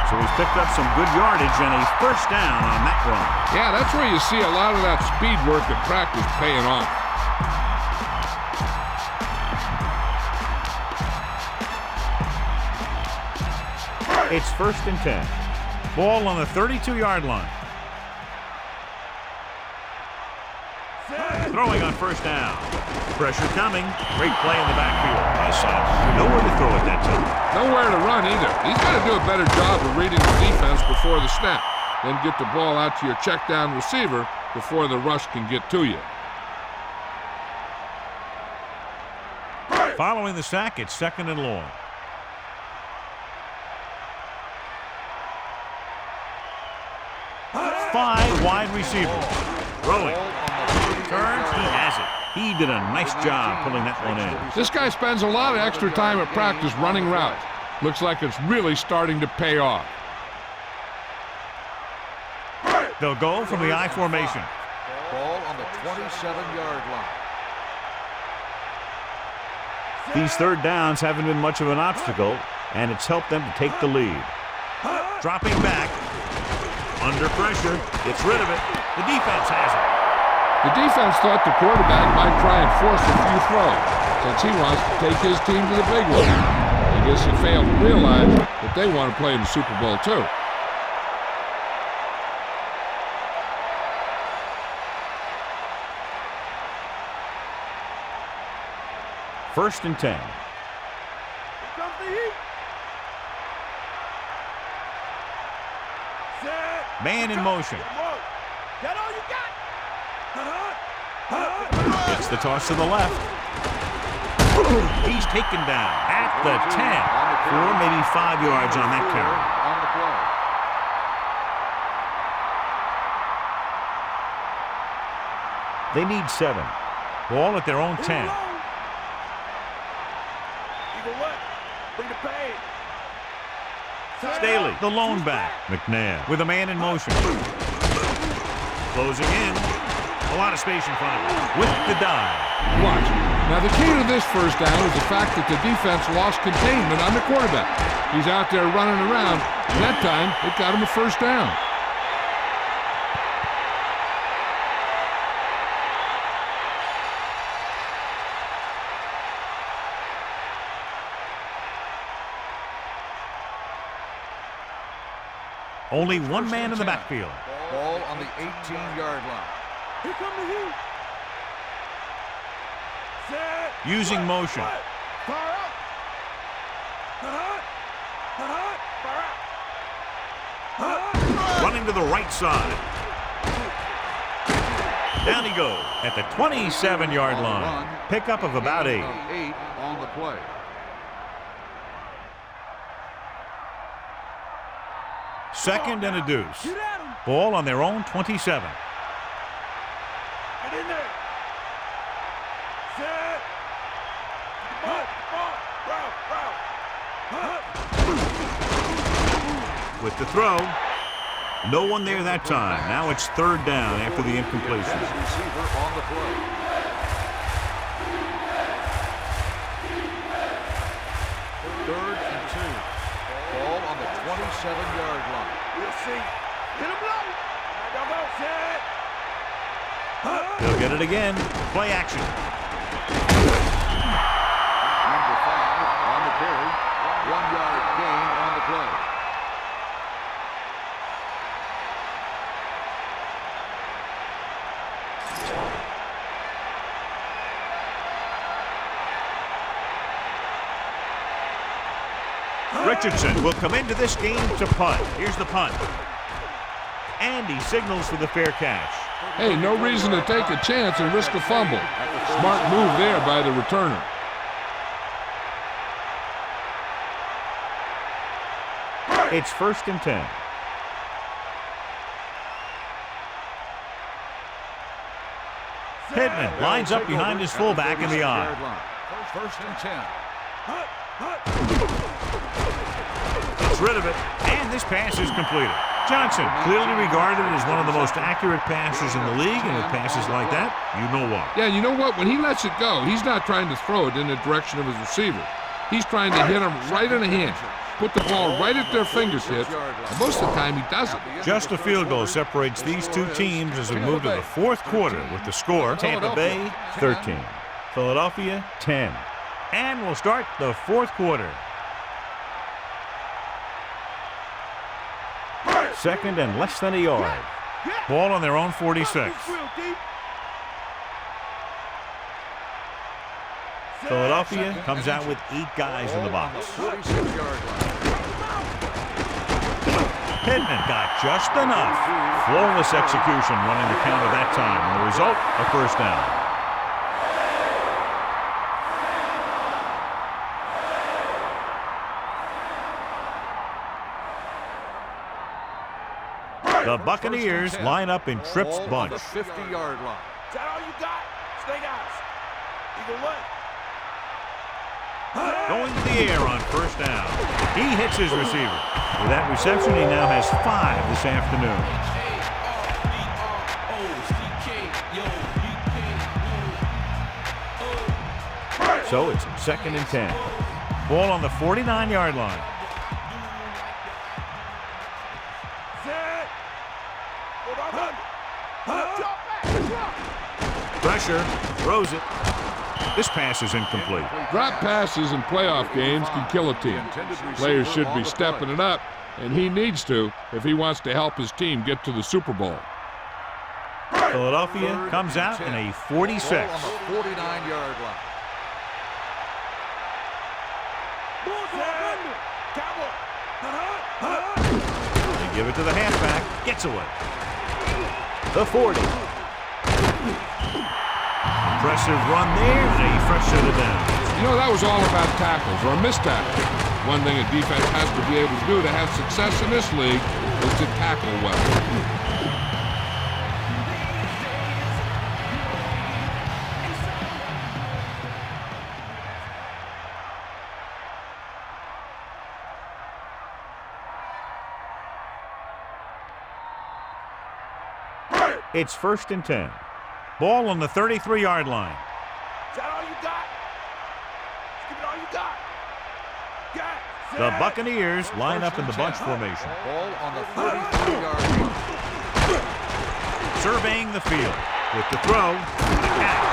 So he's picked up some good yardage and a first down on that run. Yeah, that's where you see a lot of that speed work at practice paying off. It's 1st and 10. Ball on the 32-yard line. Throwing on first down. Pressure coming. Great play in the backfield by Simon. Nowhere to throw it that time. Nowhere to run either. He's got to do a better job of reading the defense before the snap. Then get the ball out to your check down receiver before the rush can get to you. Following the sack, it's 2nd and long. Five wide receivers. Throwing. Turns, he has it. He did a nice job pulling that one in. This guy spends a lot of extra time at practice running routes. Looks like it's really starting to pay off. They'll go from the I formation. Ball on the 27-yard line. These third downs haven't been much of an obstacle, and it's helped them to take the lead. Dropping back. Under pressure. Gets rid of it. The defense has it. The defense thought the quarterback might try and force a few throws, since he wants to take his team to the big one. I guess he failed to realize that they want to play in the Super Bowl too. First and 10. Here comes the heat. Set. Man in motion. Got all you got. Gets the toss to the left. He's taken down at the 10. 4, maybe 5 yards on that carry. On the play. They need 7. Ball at their own 10. Eagle left. Bring the pain. Staley, the lone back. McNabb with a man in motion. Closing in. A lot of space in front of him. With the dive. Watch. Now the key to this first down is the fact that the defense lost containment on the quarterback. He's out there running around, and that time it got him a first down. Only one man in the backfield. Ball on the 18-yard line. Here come the heat. Set. Using motion. Fire out. Fire out. Running to the right side. Down he goes at the 27-yard line. Pickup of about 8. 8 on the play. Second and a deuce. Get at him. Ball on their own 27. Get in there. Set. Route. With the throw. No one there that time. Now it's third down after the incompletion. Receiver on the play. Third and 2. Ball on the 27-yard line. We'll see. Hit him low. Now go. Set. They'll get it again. Play action. Number 5 on the carry. 1-yard gain on the play. Richardson will come into this game to punt. Here's the punt. And he signals for the fair catch. Hey, no reason to take a chance and risk a fumble. Smart move there by the returner. It's first and 10. Pittman lines up behind his fullback in the eye. First and 10. Gets rid of it, and this pass is completed. Johnson, clearly regarded as one of the most accurate passers in the league, and with passes like that, you know why. Yeah, you know what? When he lets it go, he's not trying to throw it in the direction of his receiver. He's trying to hit him right in the hand, put the ball right at their fingertips, and most of the time he doesn't. Just a field goal separates these two teams as we move to the fourth quarter with the score, Tampa Bay 13, Philadelphia 10. And we'll start the fourth quarter. Second and less than a yard. Ball on their own 46. Philadelphia comes out with 8 guys in the box. Pittman got just enough. Flawless execution running the counter that time, and the result, a first down. The Buccaneers line up in Tripp's bunch. The 50-yard line. Is that all you got? Snake eyes. Eagle way. Going to the air on first down. He hits his receiver. With that reception, he now has 5 this afternoon. So it's second and 10. Ball on the 49-yard line. Pressure, throws it. This pass is incomplete. Drop passes in playoff games can kill a team. Players should be stepping it up, and he needs to if he wants to help his team get to the Super Bowl. Philadelphia comes out in a 46. Ball on the 49-yard line. They give it to the halfback. Gets away. The 40. Impressive run there, and a fresh set of downs. You know, that was all about tackles or missed tackles. One thing a defense has to be able to do to have success in this league is to tackle well. It's first and 10. Ball on the 33-yard line. Is that all you got? Give it all you got. The Buccaneers line up in the bunch formation. Ball on the 33-yard line. Surveying the field. With the throw, the catch.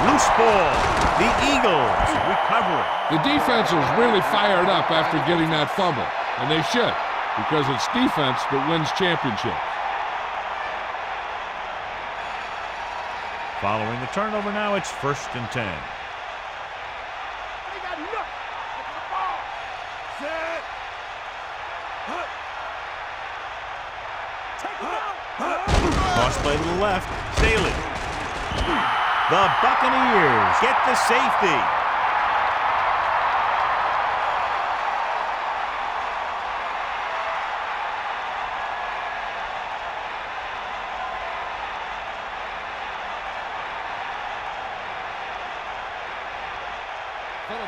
Loose ball. The Eagles recover it. The defense is really fired up after getting that fumble, and they should, because it's defense that wins championships. Following the turnover now, it's first and 10. They got nothing. Get the ball. Set. Take him out. Cross play to the left. Staley. The Buccaneers get the safety.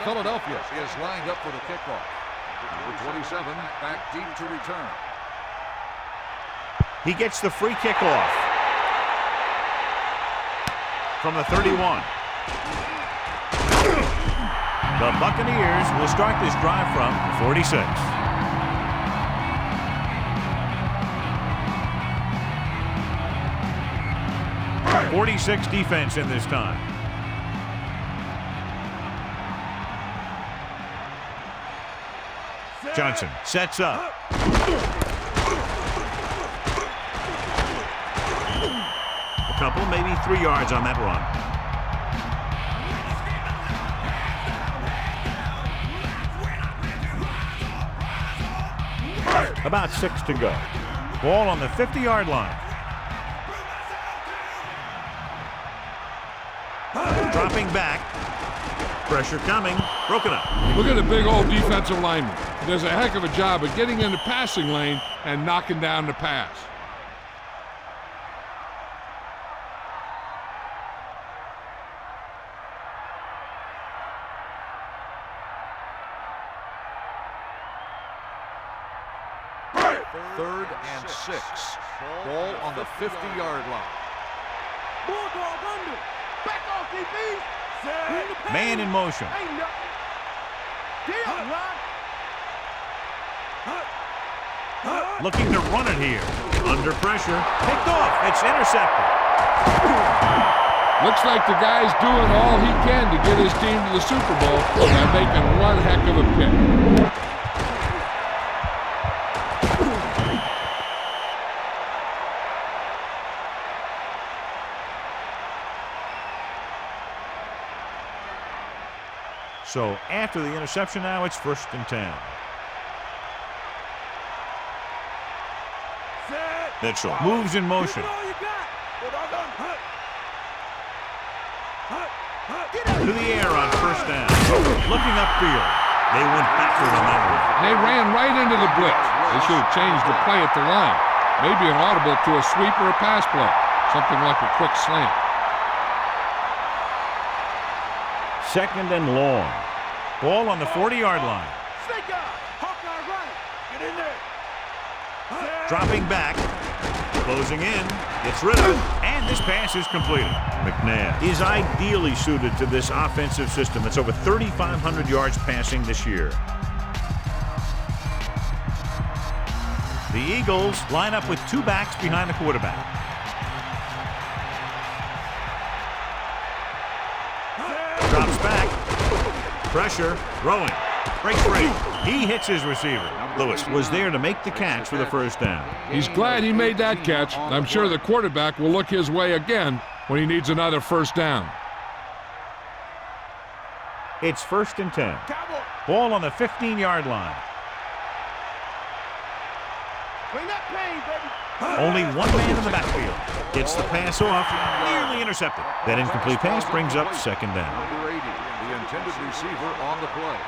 Philadelphia is lined up for the kickoff. Number 27 back deep to return. He gets the free kickoff from the 31. The Buccaneers will start this drive from the 46. .46 defense in this time. Johnson sets up. A couple, maybe 3 yards on that run. About 6 to go. Ball on the 50-yard line. Dropping back. Pressure coming. Broken up. Look at the big old defensive lineman. He does a heck of a job of getting in the passing lane and knocking down the pass. Third and 6. Ball on the 50-yard line. Bulldog under. Back off, DB. Man in motion. Ain't nothing. Deal, Looking to run it here. Under pressure. Picked off. It's intercepted. Looks like the guy's doing all he can to get his team to the Super Bowl by making one heck of a pick. So after the interception now, it's 1st and 10. Mitchell moves in motion. To the air on 1st down. Looking upfield. They went backward on that one. They ran right into the blitz. They should have changed the play at the line. Maybe an audible to a sweep or a pass play. Something like a quick slant. 2nd and long. Ball on the 40-yard line. Dropping back. Closing in. Gets rid of it. And this pass is completed. McNabb is ideally suited to this offensive system. It's over 3,500 yards passing this year. The Eagles line up with 2 backs behind the quarterback. Drops back. Pressure. Throwing. Breaks free. He hits his receiver. Lewis was there to make the catch for the 1st down. He's glad he made that catch. I'm sure the quarterback will look his way again when he needs another 1st down. It's 1st and 10. Ball on the 15-yard line. Only one man in the backfield. Gets the pass off. Nearly intercepted. That incomplete pass brings up 2nd down. Number 80, the intended receiver on the play.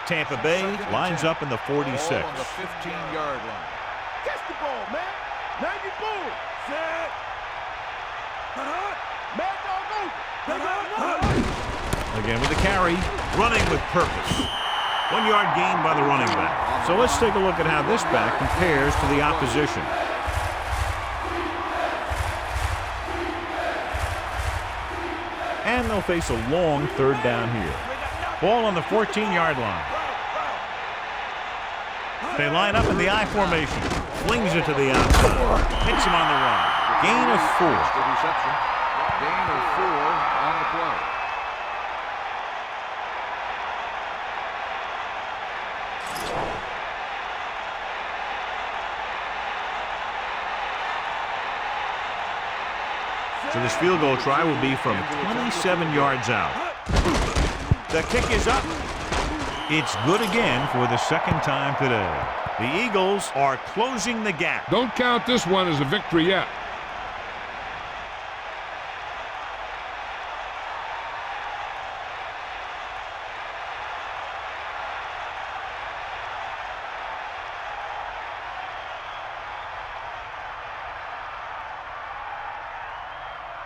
Tampa Bay lines up in the 46. Ball on the 15-yard line. Catch the ball, man. 90 boom. Set. Mad dog over. Again with the carry. Running with purpose. 1 yard gain by the running back. So let's take a look at how this back compares to the opposition. And they'll face a long 3rd down here. Ball on the 14-yard line. They line up in the I formation. Flings it to the outside. Hits him on the run. Gain of 4. The reception. Gain of 4 on the play. So this field goal try will be from 27 yards out. The kick is up. It's good again for the 2nd time today. The Eagles are closing the gap. Don't count this one as a victory yet.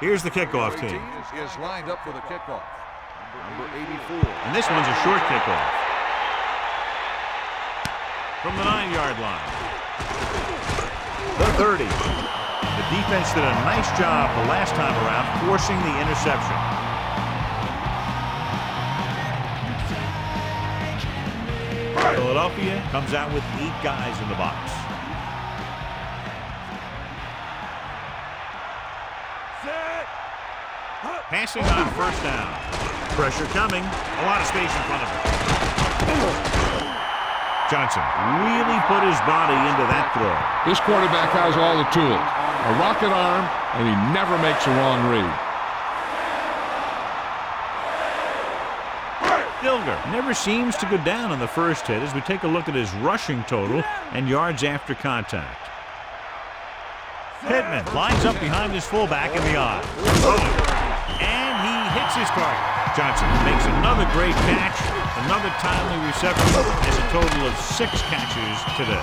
Here's the kickoff team. Is lined up for the kickoff. Number 84. And this one's a short kickoff. From the 9-yard line. The 30. The defense did a nice job the last time around forcing the interception. Philadelphia comes out with 8 guys in the box. Passing on 1st down. Pressure coming. A lot of space in front of him. Johnson really put his body into that throw. This quarterback has all the tools. A rocket arm, and he never makes a wrong read. Dilger never seems to go down on the first hit as we take a look at his rushing total and yards after contact. Pittman lines up behind his fullback in the eye. And he hits his target. Johnson makes another great catch, another timely reception, has a total of 6 catches today.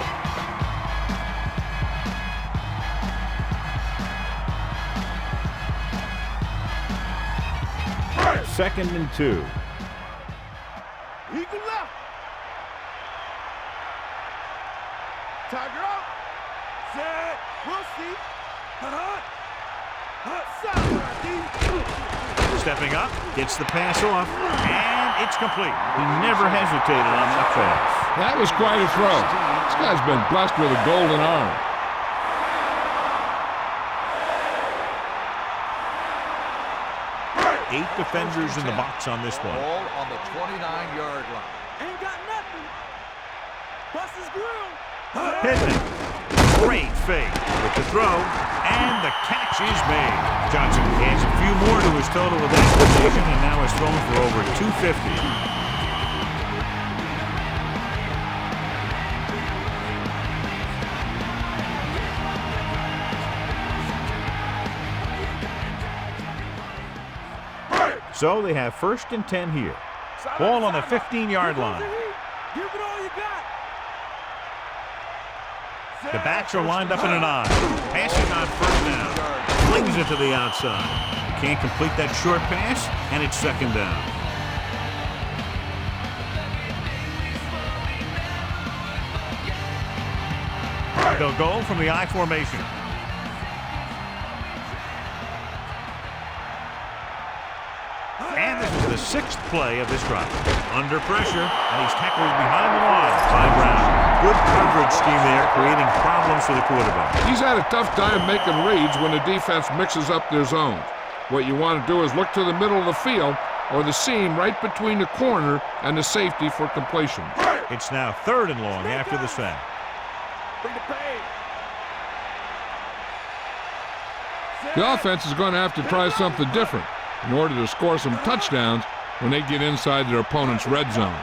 2nd and 2. Eagle left. Tiger out. Set. We'll see. Stepping up, gets the pass off, and it's complete. He never hesitated on that pass. That was quite a throw. This guy's been blessed with a golden arm. Eight defenders in the box on this one. Ball on the 29-yard line. Ain't got nothing. Bust his grill. Pittman, great fake with the throw, and the catch is made. Johnson adds a few more to his total with that completion, and now is thrown for over 250. So they have 1st and 10 here. Ball on the 15-yard line. Give it all you got. The backs are lined up in an I. Passing on 1st down. Flings it to the outside. Can't complete that short pass, and it's 2nd down. They'll go from the I formation. And this is the 6th play of this drive. Under pressure, and he's tackled behind the line by Brown. Good coverage scheme there, creating problems for the quarterback. He's had a tough time making reads when the defense mixes up their zones. What you want to do is look to the middle of the field or the seam right between the corner and the safety for completion. It's now 3rd and long after the sack. Bring the pain. The offense is going to have to try something different in order to score some touchdowns when they get inside their opponent's red zone.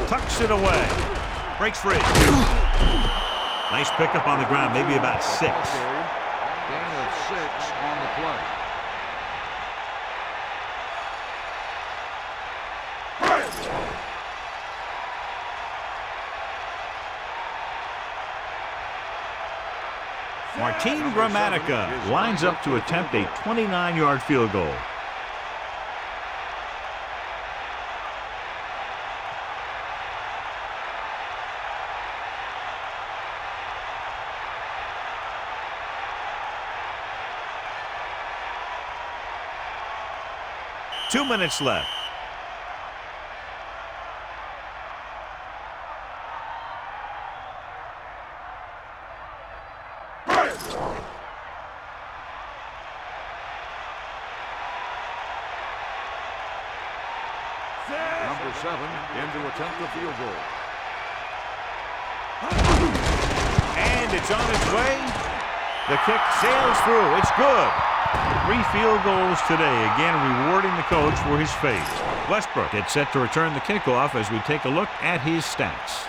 Tucks it away. Breaks free. Nice pickup on the ground, maybe about 6. Gain of 6 on the play. Martin Gramatica lines up to attempt a 29-yard field goal. Two minutes left. Number 7 in to attempt the field goal. And it's on its way. The kick sails through. It's good. 3 field goals today, again rewarding the coach for his faith. Westbrook gets set to return the kickoff as we take a look at his stats.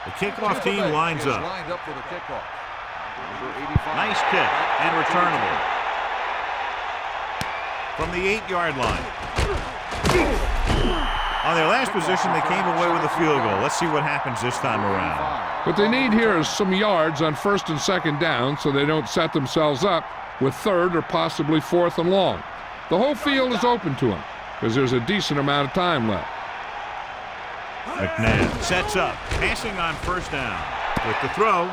The kickoff team lines up. Lined up for the kickoff. Number 85. Nice kick and returnable. From the 8-yard line. On their last position, they came away with a field goal. Let's see what happens this time around. What they need here is some yards on 1st and 2nd down so they don't set themselves up with 3rd or possibly 4th and long. The whole field is open to them because there's a decent amount of time left. McNabb sets up, passing on 1st down. With the throw,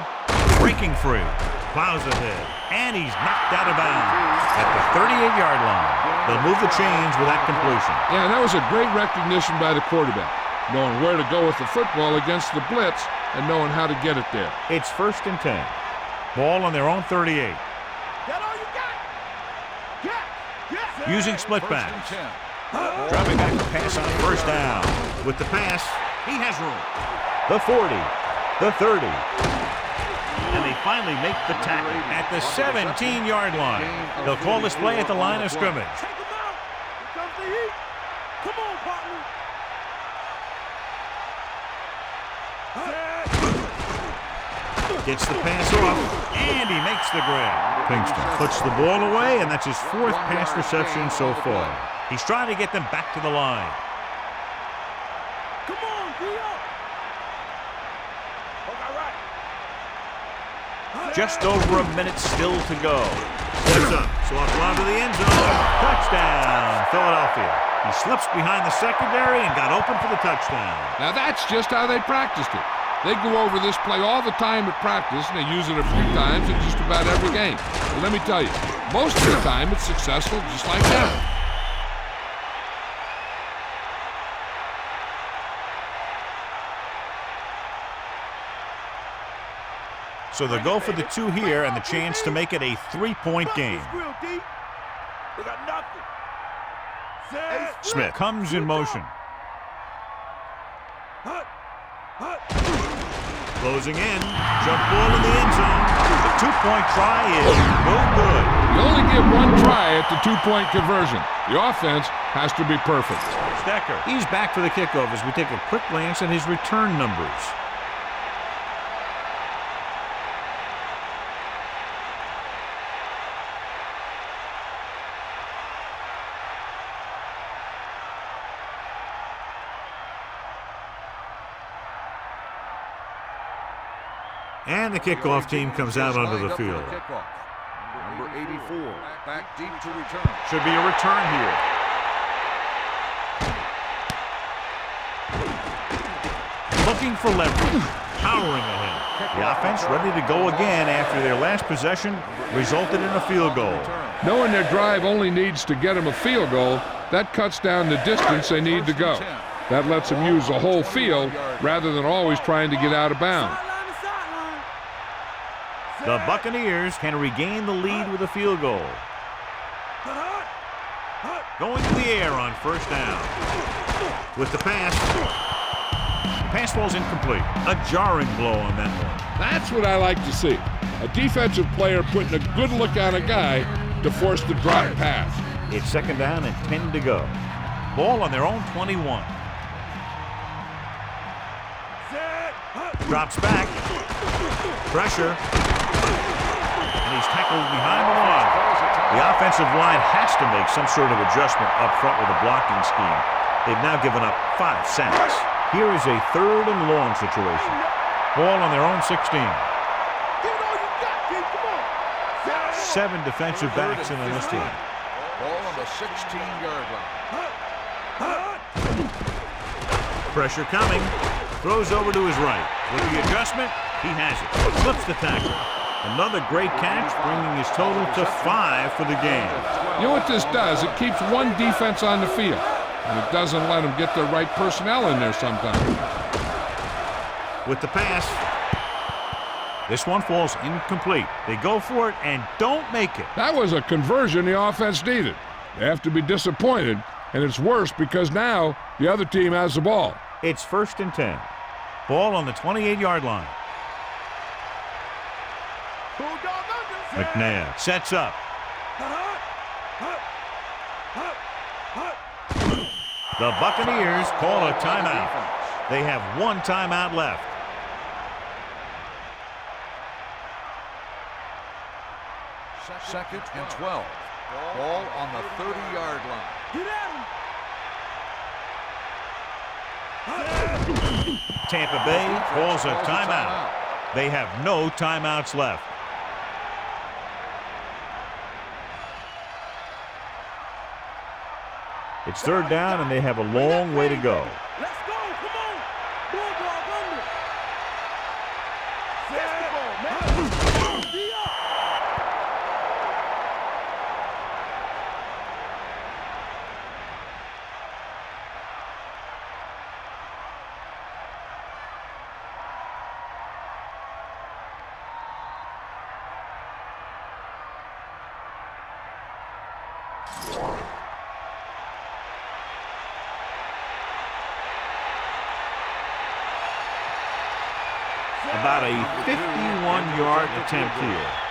breaking free, plows ahead, and he's knocked out of bounds at the 38-yard line. They'll move the chains with that completion. Yeah, and that was a great recognition by the quarterback, knowing where to go with the football against the blitz and knowing how to get it there. It's 1st and 10. Ball on their own 38. That all you got? Yeah. Using split 1st backs. and 10. Dropping back to pass on 1st down. With the pass, he has room. The 40, the 30, and they finally make the tackle at the 17-yard line. They'll call this play at the line of scrimmage. Take him out. Here comes the heat. Come on, partner. Gets the pass off, and he makes the grab. Pinkston puts the ball away, and that's his 4th pass reception so far. He's trying to get them back to the line. Come on, D-O. Just over a minute still to go. Steps up, swats one to the end zone. Touchdown, Philadelphia. He slips behind the secondary and got open for the touchdown. Now that's just how they practiced it. They go over this play all the time at practice, and they use it a few times in just about every game. But let me tell you, most of the time it's successful just like that. So they'll go for the 2 here and the chance to make it a 3-point game. They got nothing. Smith comes in motion. Closing in. Jump ball in the end zone. The 2-point try is no good. You only get 1 try at the 2-point conversion. The offense has to be perfect. Stecker. He's back for the kickoff as we take a quick glance at his return numbers. And the kickoff team comes out onto the field. Number 84, back deep to return. Should be a return here. Looking for leverage. Powering ahead. The offense ready to go again after their last possession resulted in a field goal. Knowing their drive only needs to get them a field goal, that cuts down the distance they need to go. That lets them use the whole field rather than always trying to get out of bounds. The Buccaneers can regain the lead with a field goal. Going to the air on first down. With the pass. Pass ball's incomplete. A jarring blow on that one. That's what I like to see. A defensive player putting a good look on a guy to force the drop pass. It's 2nd down and 10 to go. Ball on their own 21. Drops back. Pressure. And he's tackled behind the line. The offensive line has to make some sort of adjustment up front with a blocking scheme. They've now given up 5 sacks. Here is a 3rd and long situation. Ball on their own 16. 7 defensive backs in on this team. Ball on the 16-yard line. Pressure coming. Throws over to his right. With the adjustment, he has it. Flips the tackle. Another great catch, bringing his total to 5 for the game. You know what this does? It keeps one defense on the field, and it doesn't let them get the right personnel in there sometimes. With the pass, this one falls incomplete. They go for it and don't make it. That was a conversion the offense needed. They have to be disappointed, and it's worse because now the other team has the ball. It's 1st and 10. Ball on the 28-yard line. McNair sets up. The Buccaneers call a timeout. They have 1 timeout left. Second and 12. Ball on the 30-yard line. Get at him. Tampa Bay calls a timeout. They have no timeouts left. It's 3rd down, and they have a long way to go. Let's go. Come on. Bulldog under. Basketball, man. D-up. About a 51-yard attempt here.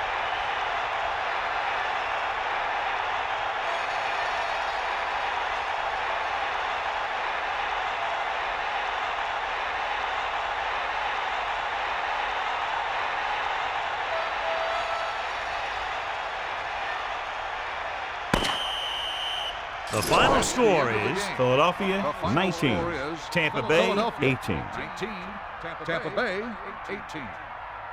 The final score is Philadelphia 19, Tampa Bay 18. Tampa Bay 18.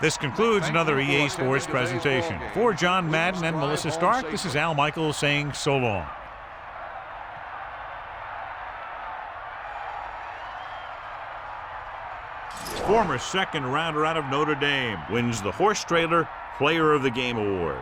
This concludes another EA Sports presentation. For John Madden and Melissa Stark, this is Al Michaels saying so long. Former second rounder out of Notre Dame wins the Horse Trailer Player of the Game award.